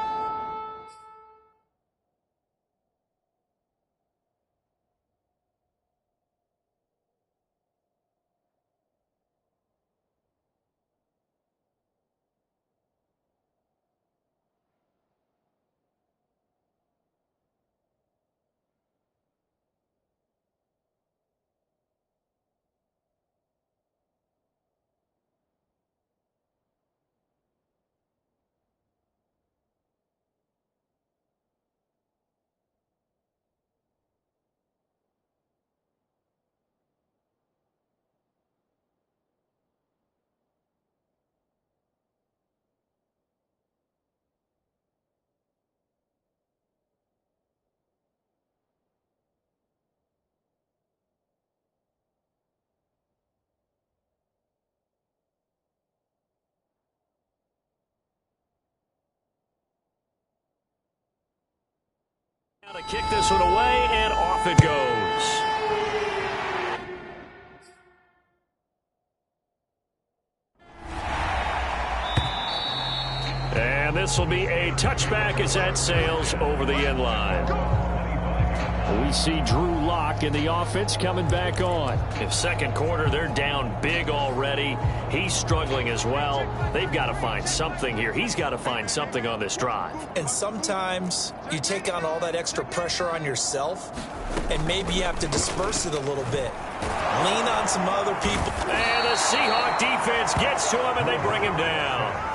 To kick this one away, and off it goes. And this will be a touchback as that sails over the end line. We see Drew Lock in the offense coming back on. In second quarter, they're down big already. He's struggling as well. They've got to find something here. He's got to find something on this drive. And sometimes you take on all that extra pressure on yourself, and maybe you have to disperse it a little bit. Lean on some other people. And the Seahawk defense gets to him, and they bring him down.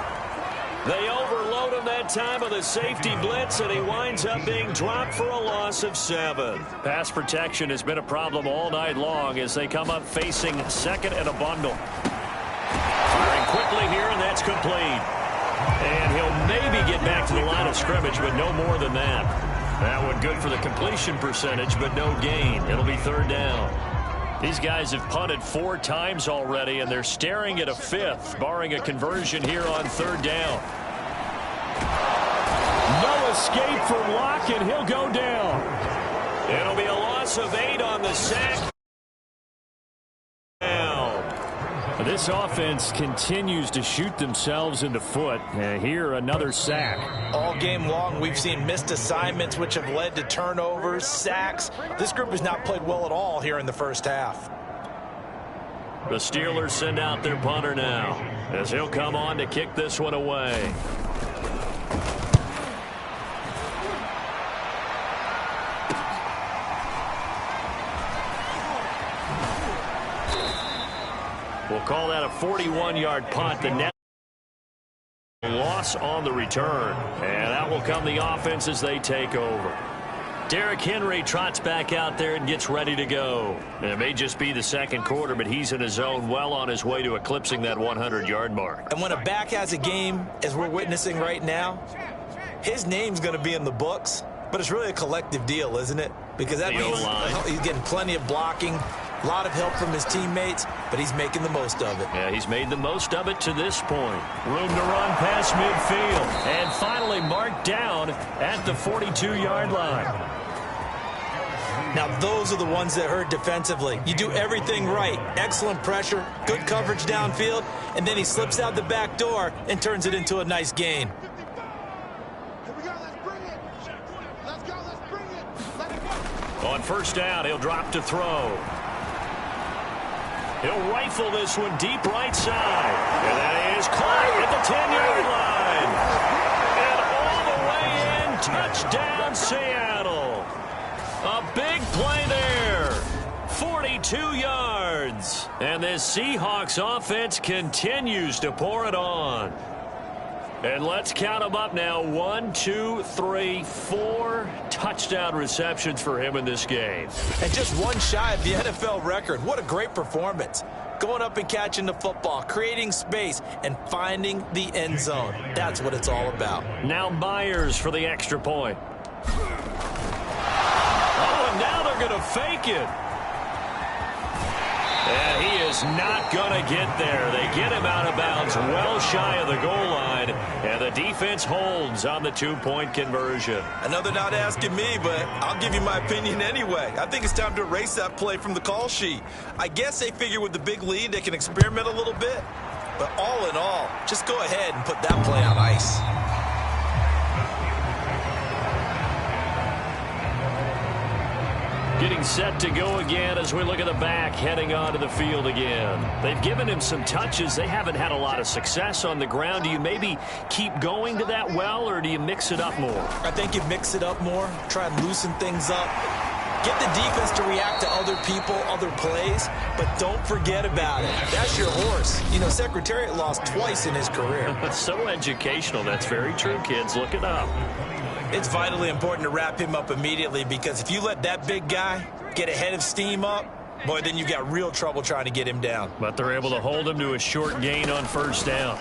They overload him that time with a safety blitz, and he winds up being dropped for a loss of 7. Pass protection has been a problem all night long as they come up facing second and a bundle. Firing quickly here, and that's complete. And he'll maybe get back to the line of scrimmage, but no more than that. That one good for the completion percentage, but no gain. It'll be third down. These guys have punted 4 times already, and they're staring at a 5th, barring a conversion here on third down. No escape from Lock, and he'll go down. It'll be a loss of 8 on the sack. This offense continues to shoot themselves in the foot. Here, another sack. All game long, we've seen missed assignments, which have led to turnovers, sacks. This group has not played well at all here in the first half. The Steelers send out their punter now, as he'll come on to kick this one away. We'll call that a 41-yard punt. The net loss on the return. And that will come the offense as they take over. Derrick Henry trots back out there and gets ready to go. And it may just be the second quarter, but he's in his zone, well on his way to eclipsing that 100-yard mark. And when a back has a game, as we're witnessing right now, his name's going to be in the books. But it's really a collective deal, isn't it? Because that means he's getting plenty of blocking, a lot of help from his teammates, but he's making the most of it. Yeah, he's made the most of it to this point. Room to run past midfield. And finally marked down at the 42-yard line. Now, those are the ones that hurt defensively. You do everything right. Excellent pressure, good coverage downfield, and then he slips out the back door and turns it into a nice gain. On first down, he'll drop to throw. He'll rifle this one deep right side. And that is caught at the 10-yard line. And all the way in, touchdown Seattle. A big play there. 42 yards. And this Seahawks offense continues to pour it on. And let's count them up now. 1, 2, 3, 4 touchdown receptions for him in this game. And just one shy of the NFL record. What a great performance. Going up and catching the football, creating space, and finding the end zone. That's what it's all about. Now Myers for the extra point. Oh, and now they're going to fake it. And he is not going to get there. They get him out of bounds well shy of the goal line. And the defense holds on the 2-point conversion. I know they're not asking me, but I'll give you my opinion anyway. I think it's time to erase that play from the call sheet. I guess they figure with the big lead they can experiment a little bit. But all in all, just go ahead and put that play on ice. Getting set to go again as we look at the back heading onto the field again. They've given him some touches. They haven't had a lot of success on the ground. Do you maybe keep going to that well, or do you mix it up more? I think you mix it up more, try and loosen things up. Get the defense to react to other people, other plays, but don't forget about it. That's your horse. You know, Secretariat lost twice in his career. So educational. That's very true, kids. Look it up. It's vitally important to wrap him up immediately, because if you let that big guy get ahead of steam up, boy, then you've got real trouble trying to get him down. But they're able to hold him to a short gain on first down.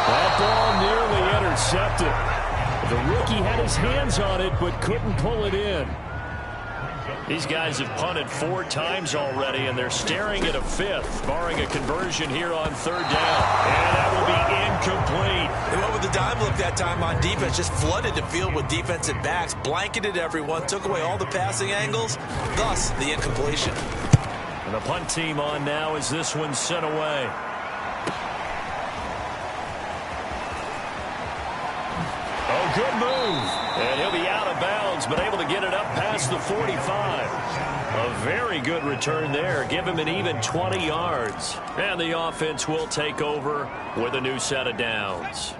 That ball nearly intercepted. The rookie had his hands on it but couldn't pull it in. These guys have punted 4 times already, and they're staring at a 5th, barring a conversion here on third down. And that will be incomplete. They went with the a dime look that time on defense. Just flooded the field with defensive backs, blanketed everyone, took away all the passing angles, thus the incompletion. And the punt team on now as this one's sent away. Oh, good move. And he'll be out of bounds, but able to get it up past the 45. A very good return there. Give him an even 20 yards. And the offense will take over with a new set of downs.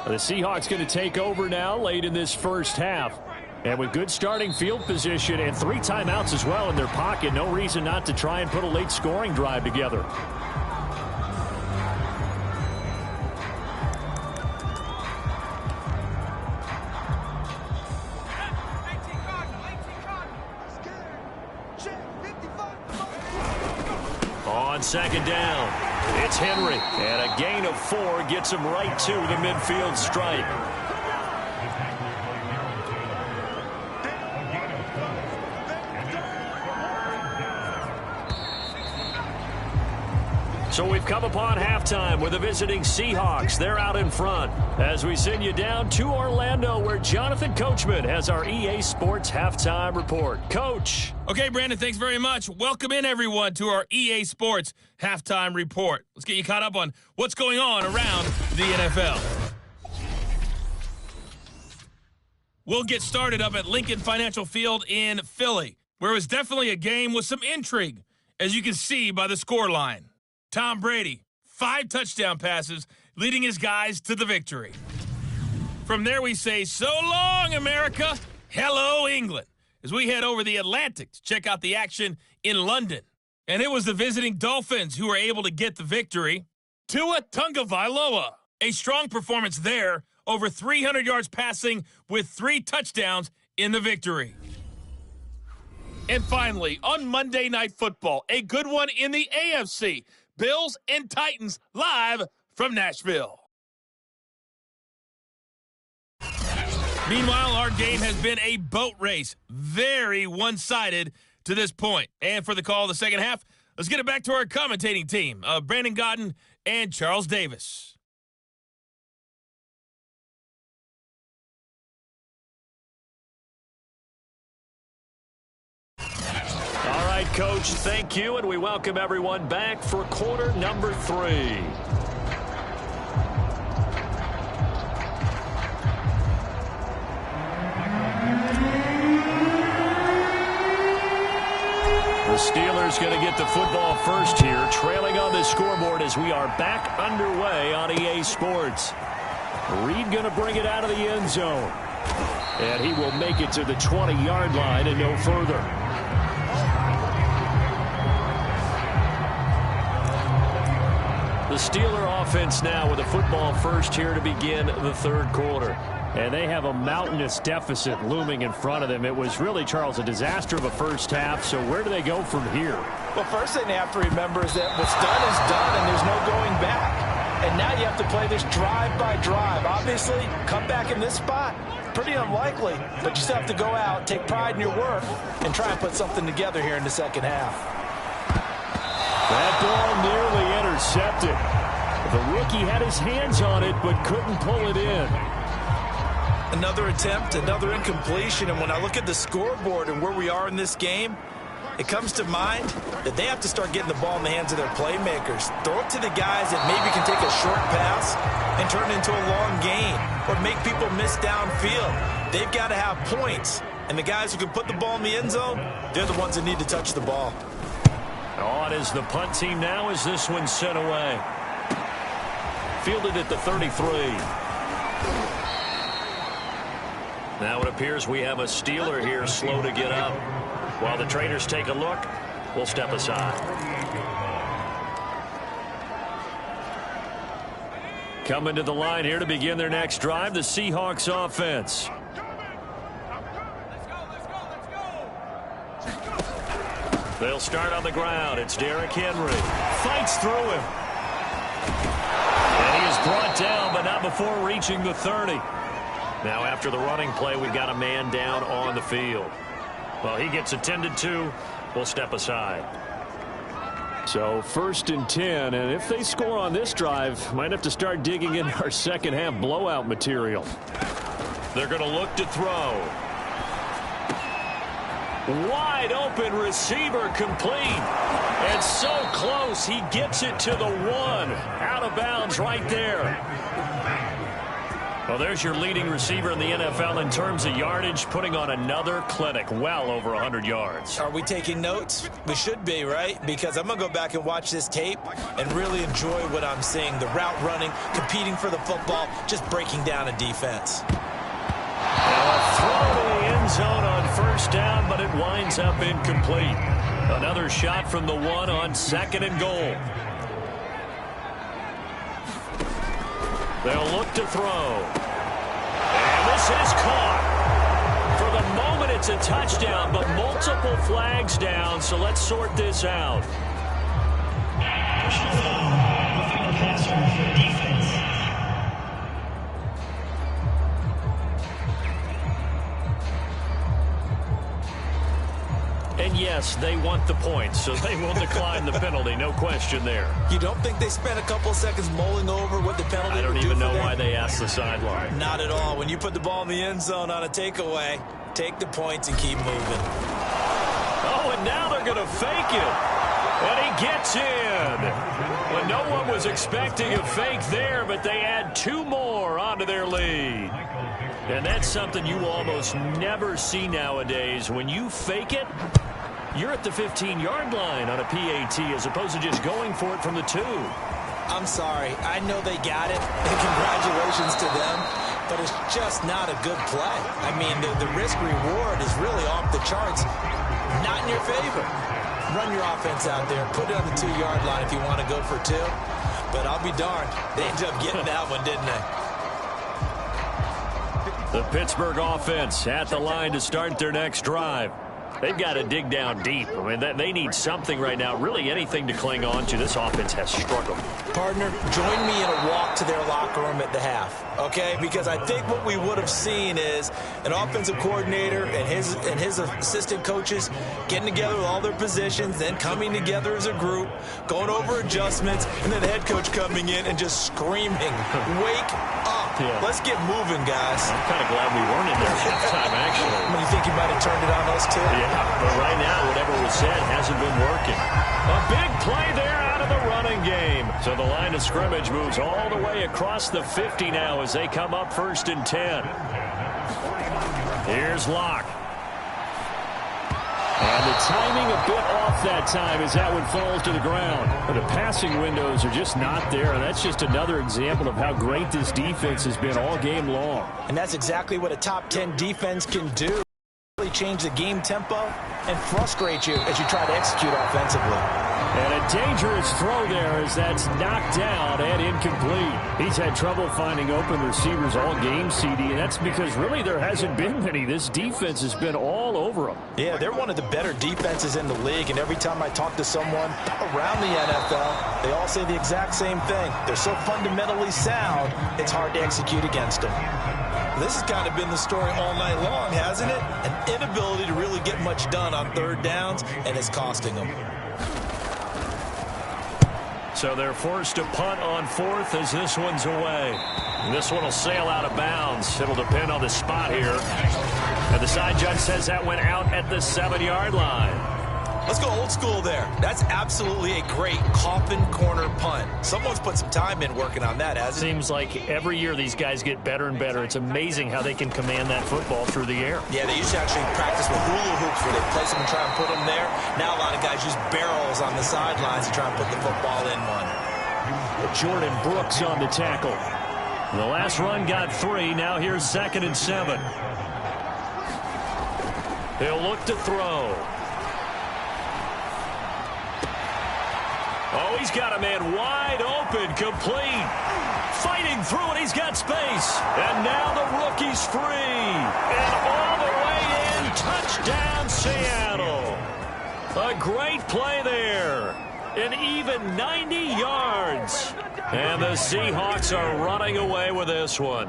The Seahawks going to take over now late in this first half. And with good starting field position and 3 timeouts as well in their pocket, no reason not to try and put a late scoring drive together. On second down, it's Henry. And a gain of 4 gets him right to the midfield stripe. So we've come upon halftime with the visiting Seahawks. They're out in front as we send you down to Orlando where Jonathan Coachman has our EA Sports Halftime Report. Coach. Okay, Brandon, thanks very much. Welcome in, everyone, to our EA Sports Halftime Report. Let's get you caught up on what's going on around the NFL. We'll get started up at Lincoln Financial Field in Philly, where it was definitely a game with some intrigue, as you can see by the scoreline. Tom Brady, 5 touchdown passes, leading his guys to the victory. From there we say, so long, America. Hello, England, as we head over the Atlantic to check out the action in London. And it was the visiting Dolphins who were able to get the victory. Tua Tagovailoa, a strong performance there, over 300 yards passing with 3 touchdowns in the victory. And finally, on Monday Night Football, a good one in the AFC. Bills and Titans live from Nashville. Meanwhile, our game has been a boat race. Very one-sided to this point. And for the call of the second half, let's get it back to our commentating team of Brandon Godden and Charles Davis. All right, Coach, thank you, and we welcome everyone back for quarter number 3. The Steelers going to get the football first here, trailing on the scoreboard as we are back underway on EA Sports. Reed going to bring it out of the end zone. And he will make it to the 20-yard line and no further. The Steeler offense now with a football first here to begin the third quarter. And they have a mountainous deficit looming in front of them. It was really, Charles, a disaster of a first half. So where do they go from here? Well, first thing they have to remember is that what's done is done and there's no going back. And now you have to play this drive by drive. Obviously, come back in this spot, pretty unlikely. But you still have to go out, take pride in your work, and try and put something together here in the second half. That ball nearly intercepted. The rookie had his hands on it but couldn't pull it in. Another attempt, another incompletion, and when I look at the scoreboard and where we are in this game, it comes to mind that they have to start getting the ball in the hands of their playmakers. Throw it to the guys that maybe can take a short pass and turn it into a long gain or make people miss downfield. They've got to have points, and the guys who can put the ball in the end zone, they're the ones that need to touch the ball. On is the punt team now as this one's sent away. Fielded at the 33. Now it appears we have a Steeler here slow to get up. While the traders take a look, we'll step aside. Coming to the line here to begin their next drive, the Seahawks offense. They'll start on the ground. It's Derrick Henry. Fights through him. And he is brought down, but not before reaching the 30. Now after the running play, we've got a man down on the field. Well, he gets attended to. We'll step aside. So 1st and 10, and if they score on this drive, might have to start digging in our second half blowout material. They're going to look to throw. Wide open receiver complete. And so close, he gets it to the 1. Out of bounds right there. Well, there's your leading receiver in the NFL in terms of yardage, putting on another clinic, well over 100 yards. Are we taking notes? We should be, right? Because I'm going to go back and watch this tape and really enjoy what I'm seeing. The route running, competing for the football, just breaking down a defense. Now a throw to the end zone on 1st down, but it winds up incomplete. Another shot from the 1 on 2nd and goal. They'll look to throw. And this is caught. For the moment, it's a touchdown, but multiple flags down, so let's sort this out. Personal foul, roughing the passer for defense. And yes, they want the points, so they will decline the penalty, no question there. You don't think they spent a couple seconds mulling over what the penalty I don't would do even for know them? why they asked the sideline. Not at all. When you put the ball in the end zone on a takeaway, take the points and keep moving. Oh, and now they're going to fake it. And he gets in. Well, no one was expecting a fake there, but they add 2 more onto their lead. And that's something you almost never see nowadays. When you fake it, you're at the 15-yard line on a PAT as opposed to just going for it from the 2. I'm sorry. I know they got it, and congratulations to them, but it's just not a good play. I mean, the risk-reward is really off the charts, not in your favor. Run your offense out there, put it on the 2-yard line if you want to go for 2, but I'll be darned. They ended up getting that one, didn't they? The Pittsburgh offense at the line to start their next drive. They've got to dig down deep. I mean, they need something right now, really anything to cling on to. This offense has struggled. Partner, join me in a walk to their locker room at the half, okay? Because I think what we would have seen is an offensive coordinator and his assistant coaches getting together with all their positions, then coming together as a group, going over adjustments, and then the head coach coming in and just screaming, "Wake up. Yeah. Let's get moving, guys." I'm kind of glad we weren't in there at halftime, actually. You think he might have turned it on us, too? Yeah, but right now, whatever was said hasn't been working. A big play there out of the running game. So the line of scrimmage moves all the way across the 50 now as they come up 1st and 10. Here's Locke. And the timing a bit off that time as that one falls to the ground. But the passing windows are just not there, and that's just another example of how great this defense has been all game long. And that's exactly what a top 10 defense can do. Really change the game tempo and frustrate you as you try to execute offensively. And a dangerous throw there as that's knocked down and incomplete. He's had trouble finding open receivers all game, CD, and that's because really there hasn't been many. This defense has been all over them. Yeah, they're one of the better defenses in the league, and every time I talk to someone around the NFL, they all say the exact same thing. They're so fundamentally sound, it's hard to execute against them. This has kind of been the story all night long, hasn't it? An inability to really get much done on 3rd downs, and it's costing them. So they're forced to punt on 4th as this one's away. And this one will sail out of bounds. It'll depend on the spot here. And the side judge says that went out at the 7-yard line. Let's go old school there. That's absolutely a great coffin corner punt. Someone's put some time in working on that, hasn't it? Seems like every year these guys get better and better. It's amazing how they can command that football through the air. Yeah, they used to actually practice with hula hoops where they place them and try and put them there. Now a lot of guys use barrels on the sidelines to try and put the football in one. Jordan Brooks on the tackle. The last run got 3. Now here's 2nd and 7. He'll look to throw. Oh, he's got a man wide open, complete. Fighting through it, he's got space. And now the rookie's free. And all the way in, touchdown Seattle. A great play there. An even 90 yards. And the Seahawks are running away with this one.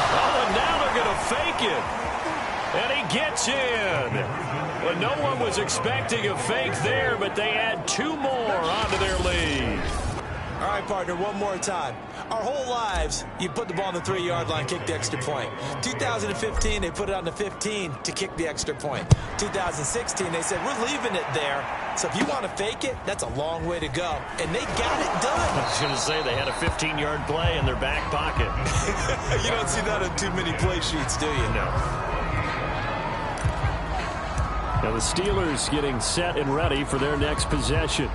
Oh, and now they're going to fake it. And he gets in. Well, no one was expecting a fake there, but they add 2 more onto their lead. All right, partner, one more time. Our whole lives, you put the ball on the 3-yard line, kick the extra point. 2015, they put it on the 15 to kick the extra point. 2016, they said, we're leaving it there. So if you want to fake it, that's a long way to go. And they got it done. I was going to say they had a 15-yard play in their back pocket. You don't see that on too many play sheets, do you? No. Now the Steelers getting set and ready for their next possession.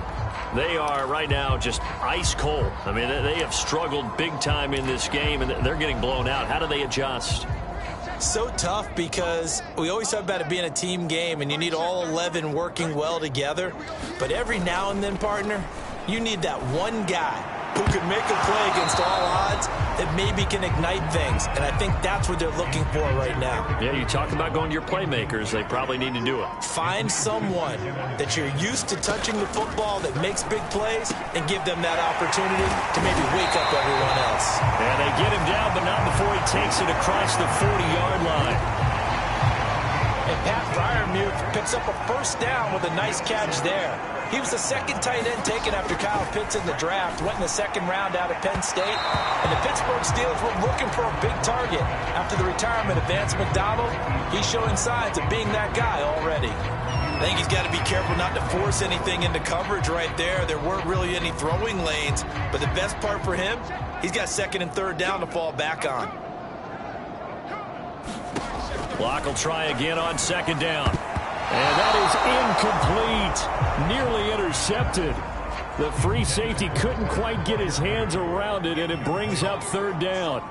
They are right now just ice cold. I mean, they have struggled big time in this game, and they're getting blown out. How do they adjust? So tough because we always talk about it being a team game, and you need all 11 working well together. But every now and then, partner, you need that one guy who can make a play against all odds that maybe can ignite things. And I think that's what they're looking for right now. Yeah, you talk about going to your playmakers. They probably need to do it. Find someone that you're used to touching the football that makes big plays and give them that opportunity to maybe wake up everyone else. And they get him down, but not before he takes it across the 40-yard line. And Pat Freiermuth picks up a first down with a nice catch there. He was the second tight end taken after Kyle Pitts in the draft. Went in the second round out of Penn State. And the Pittsburgh Steelers were looking for a big target. After the retirement of Vance McDonald, he's showing signs of being that guy already. I think he's got to be careful not to force anything into coverage right there. There weren't really any throwing lanes. But the best part for him, he's got second and third down to fall back on. Block will try again on second down. And that is incomplete. Nearly intercepted. The free safety couldn't quite get his hands around it, and it brings up third down.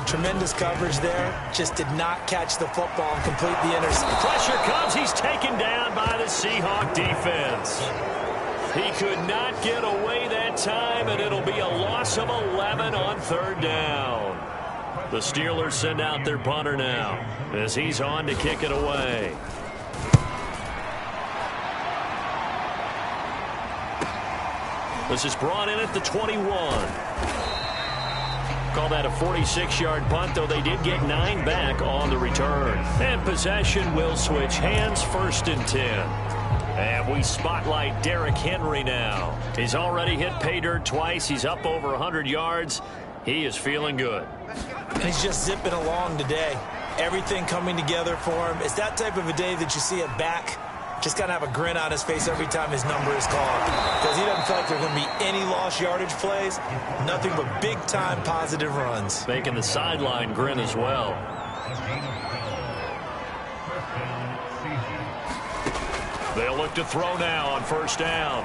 Tremendous coverage there. Just did not catch the football and complete the interception. Pressure comes. He's taken down by the Seahawk defense. He could not get away that time, and it'll be a loss of 11 on third down. The Steelers send out their punter now as he's on to kick it away. This is brought in at the 21. Call that a 46-yard punt, though they did get 9 back on the return. And possession will switch hands, 1st and 10. And we spotlight Derrick Henry now. He's already hit pay dirt twice. He's up over 100 yards. He is feeling good. And he's just zipping along today. Everything coming together for him. It's that type of a day that you see it back. Just got to have a grin on his face every time his number is called. Because he doesn't feel like there's going to be any lost yardage plays. Nothing but big-time positive runs. Making the sideline grin as well. They'll look to throw now on first down.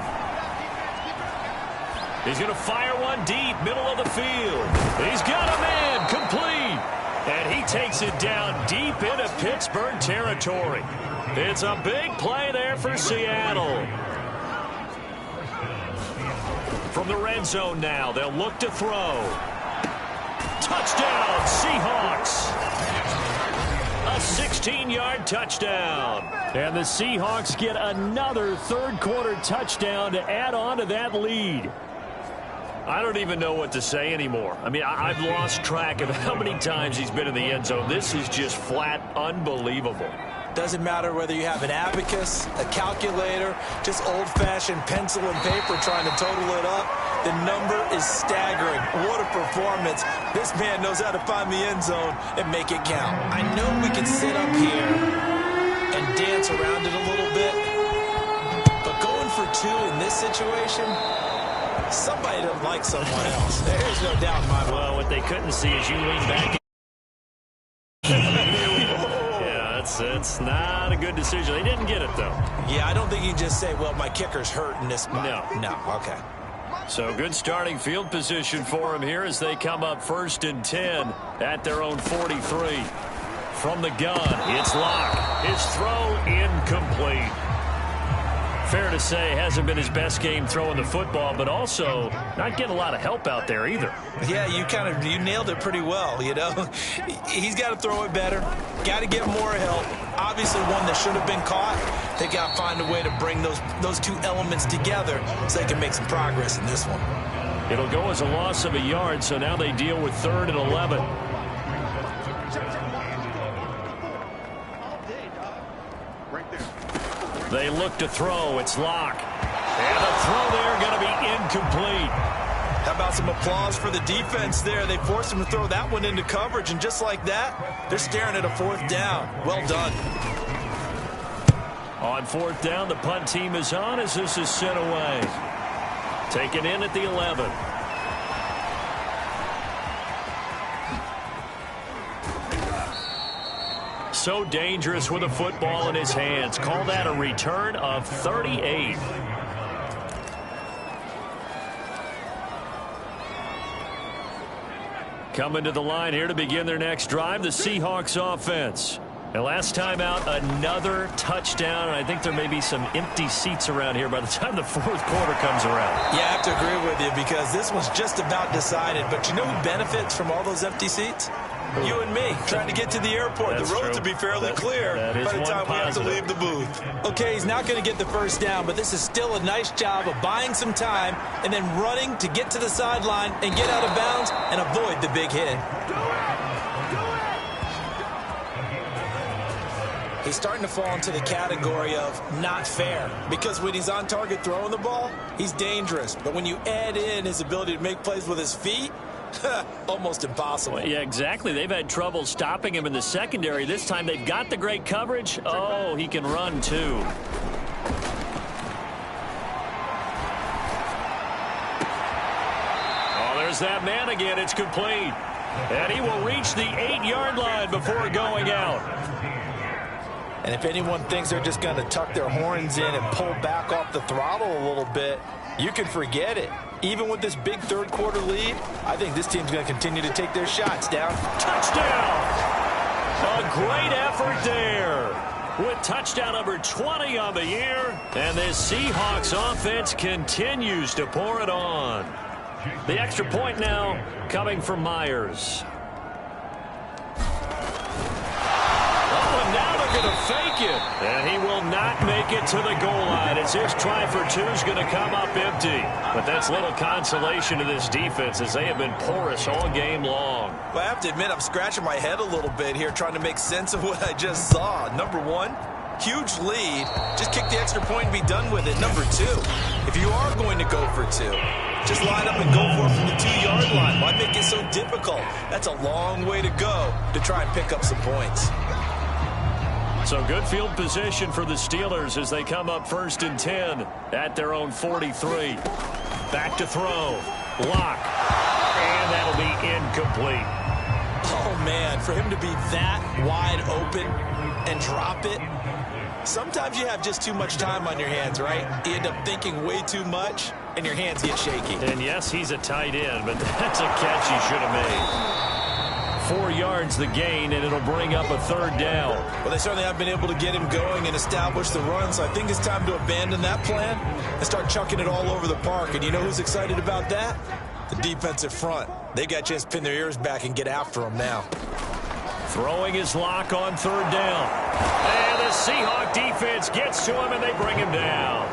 He's going to fire one deep, middle of the field. He's got a man, complete. And he takes it down deep into Pittsburgh territory. It's a big play there for Seattle. From the red zone now, they'll look to throw. Touchdown, Seahawks. A 16-yard touchdown. And the Seahawks get another third-quarter touchdown to add on to that lead. I don't even know what to say anymore. I mean, I've lost track of how many times he's been in the end zone. This is just flat unbelievable. Doesn't matter whether you have an abacus, a calculator, just old-fashioned pencil and paper trying to total it up. The number is staggering. What a performance. This man knows how to find the end zone and make it count. I know we can sit up here and dance around it a little bit, but going for 2 in this situation, somebody doesn't like someone else. There's no doubt in my mind. Well, what they couldn't see is you lean back. It's not a good decision. They didn't get it, though. Yeah, I don't think you can just say, well, my kicker's hurt in this spot. No. Okay. So good starting field position for him here as they come up 1st and 10 at their own 43. From the gun, it's Locke. His throw incomplete. Fair to say, hasn't been his best game throwing the football, but also not getting a lot of help out there either. Yeah, you nailed it pretty well, you know. He's got to throw it better. Got to get more help. Obviously one that should have been caught. They got to find a way to bring those 2 elements together so they can make some progress in this one. It'll go as a loss of a yard, so now they deal with 3rd and 11. Right there. They look to throw. It's Locke. And the throw there going to be incomplete. How about some applause for the defense there? They forced him to throw that one into coverage, and just like that, they're staring at a 4th down. Well done. On 4th down, the punt team is on as this is sent away. Taken in at the 11. So dangerous with a football in his hands. Call that a return of 38. Coming to the line here to begin their next drive, the Seahawks offense. And last time out, another touchdown. And I think there may be some empty seats around here by the time the 4th quarter comes around. Yeah, I have to agree with you because this one's just about decided. But you know who benefits from all those empty seats? You and me, trying to get to the airport. That's the roads true. will be fairly clear that is by the time we have to leave the booth. Okay, he's not going to get the first down, but this is still a nice job of buying some time and then running to get to the sideline and get out of bounds and avoid the big hit. He's starting to fall into the category of not fair because when he's on target throwing the ball, he's dangerous. But when you add in his ability to make plays with his feet, almost impossible. Well, yeah, exactly. They've had trouble stopping him in the secondary. This time they've got the great coverage. Oh, he can run too. Oh, there's that man again. It's complete. And he will reach the 8-yard line before going out. And if anyone thinks they're just going to tuck their horns in and pull back off the throttle a little bit, you can forget it. Even with this big 3rd quarter lead, I think this team's going to continue to take their shots down. Touchdown! A great effort there. With touchdown number 20 on the year. And this Seahawks offense continues to pour it on. The extra point now coming from Myers. Going to fake it, and he will not make it to the goal line as his try for 2 is going to come up empty. But that's little consolation to this defense as they have been porous all game long. Well, I have to admit, I'm scratching my head a little bit here trying to make sense of what I just saw. Number 1, huge lead. Just kick the extra point and be done with it. Number 2, if you are going to go for 2, just line up and go for it from the 2-yard line. Why make it so difficult? That's a long way to go to try and pick up some points. So good field position for the Steelers as they come up 1st and 10 at their own 43. Back to throw. Lock. And that'll be incomplete. Oh, man, for him to be that wide open and drop it. Sometimes you have just too much time on your hands, right? You end up thinking way too much, and your hands get shaky. And, yes, he's a tight end, but that's a catch he should have made. 4 yards the gain, and it'll bring up a 3rd down. Well, they certainly have been able to get him going and establish the run, so I think it's time to abandon that plan and start chucking it all over the park. And you know who's excited about that? The defensive front. They got a chance to pin their ears back and get after him now. Throwing his Lock on 3rd down. And the Seahawk defense gets to him, and they bring him down.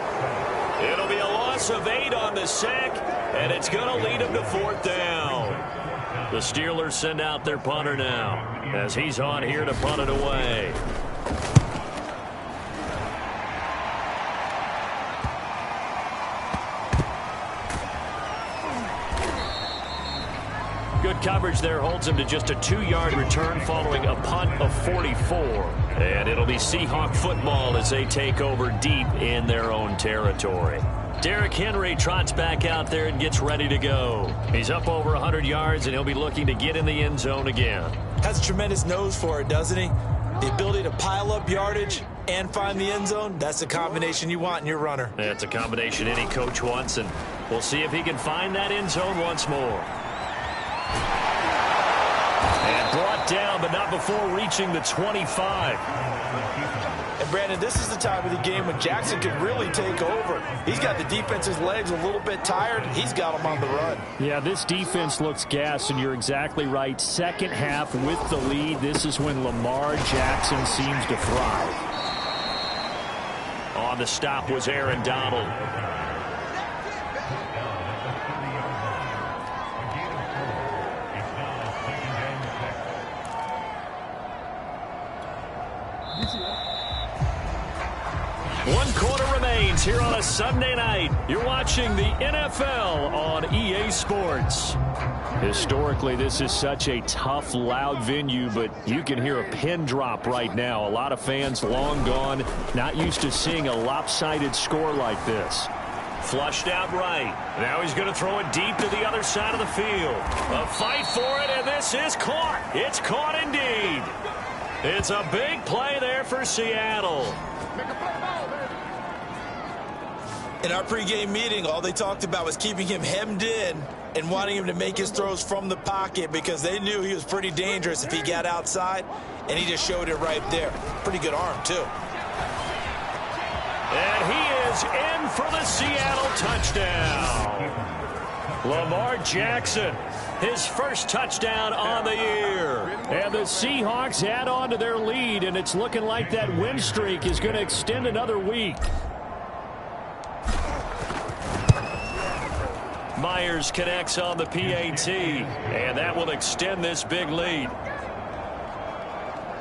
It'll be a loss of 8 on the sack, and it's going to lead him to 4th down. The Steelers send out their punter now as he's on here to punt it away. Good coverage there holds him to just a 2-yard return following a punt of 44. And it'll be Seahawk football as they take over deep in their own territory. Derrick Henry trots back out there and gets ready to go. He's up over 100 yards, and he'll be looking to get in the end zone again. Has a tremendous nose for it, doesn't he? The ability to pile up yardage and find the end zone, that's the combination you want in your runner. That's a combination any coach wants, and we'll see if he can find that end zone once more. And brought down, but not before reaching the 25. And, Brandon, this is the time of the game when Jackson can really take over. He's got the defense's legs a little bit tired. He's got them on the run. Yeah, this defense looks gassed, and you're exactly right. Second half with the lead, this is when Lamar Jackson seems to thrive. On the stop was Aaron Donald. One Sports here on a Sunday night. You're watching the NFL on EA Sports. Historically, this is such a tough, loud venue, but you can hear a pin drop right now. A lot of fans long gone, not used to seeing a lopsided score like this. Flushed out right. Now he's going to throw it deep to the other side of the field. A fight for it, and this is caught. It's caught indeed. It's a big play there for Seattle. In our pregame meeting, all they talked about was keeping him hemmed in and wanting him to make his throws from the pocket because they knew he was pretty dangerous if he got outside, and he just showed it right there. Pretty good arm, too. And he is in for the Seattle touchdown. Lamar Jackson, his first touchdown on the year. And the Seahawks add on to their lead, and it's looking like that win streak is going to extend another week. Myers connects on the PAT, and that will extend this big lead.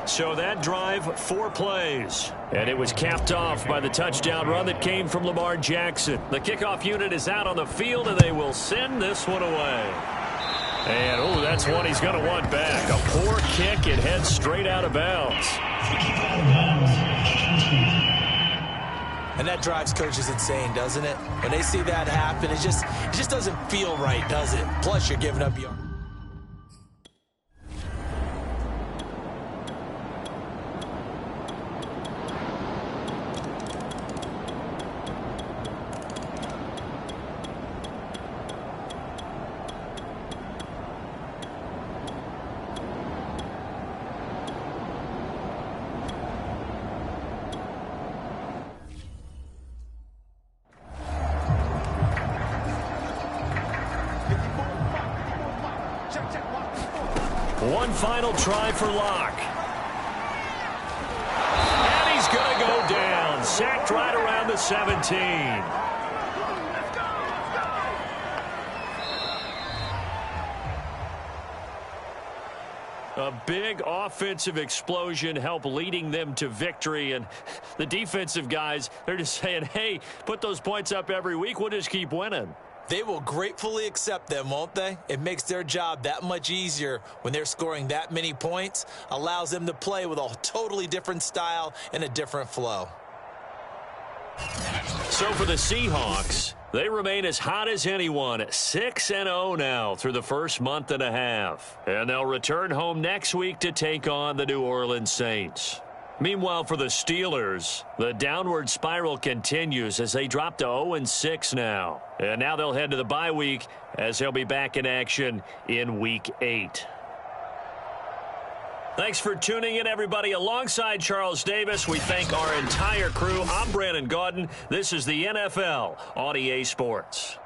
So that drive, 4 plays. And it was capped off by the touchdown run that came from Lamar Jackson. The kickoff unit is out on the field, and they will send this one away. And, oh, that's one he's going to want back. A poor kick. It heads straight out of bounds. And that drives coaches insane, doesn't it? When they see that happen, it just doesn't feel right, does it? Plus, you're giving up yards. One final try for Locke. And he's going to go down. Sacked right around the 17. A big offensive explosion helped leading them to victory. And the defensive guys, they're just saying, hey, put those points up every week. We'll just keep winning. They will gratefully accept them, won't they? It makes their job that much easier when they're scoring that many points. Allows them to play with a totally different style and a different flow. So for the Seahawks, they remain as hot as anyone, 6-0 now through the first month and a half. And they'll return home next week to take on the New Orleans Saints. Meanwhile, for the Steelers, the downward spiral continues as they drop to 0-6 now. And now they'll head to the bye week as they'll be back in action in Week 8. Thanks for tuning in, everybody. Alongside Charles Davis, we thank our entire crew. I'm Brandon Gaudin. This is the NFL on EA Sports.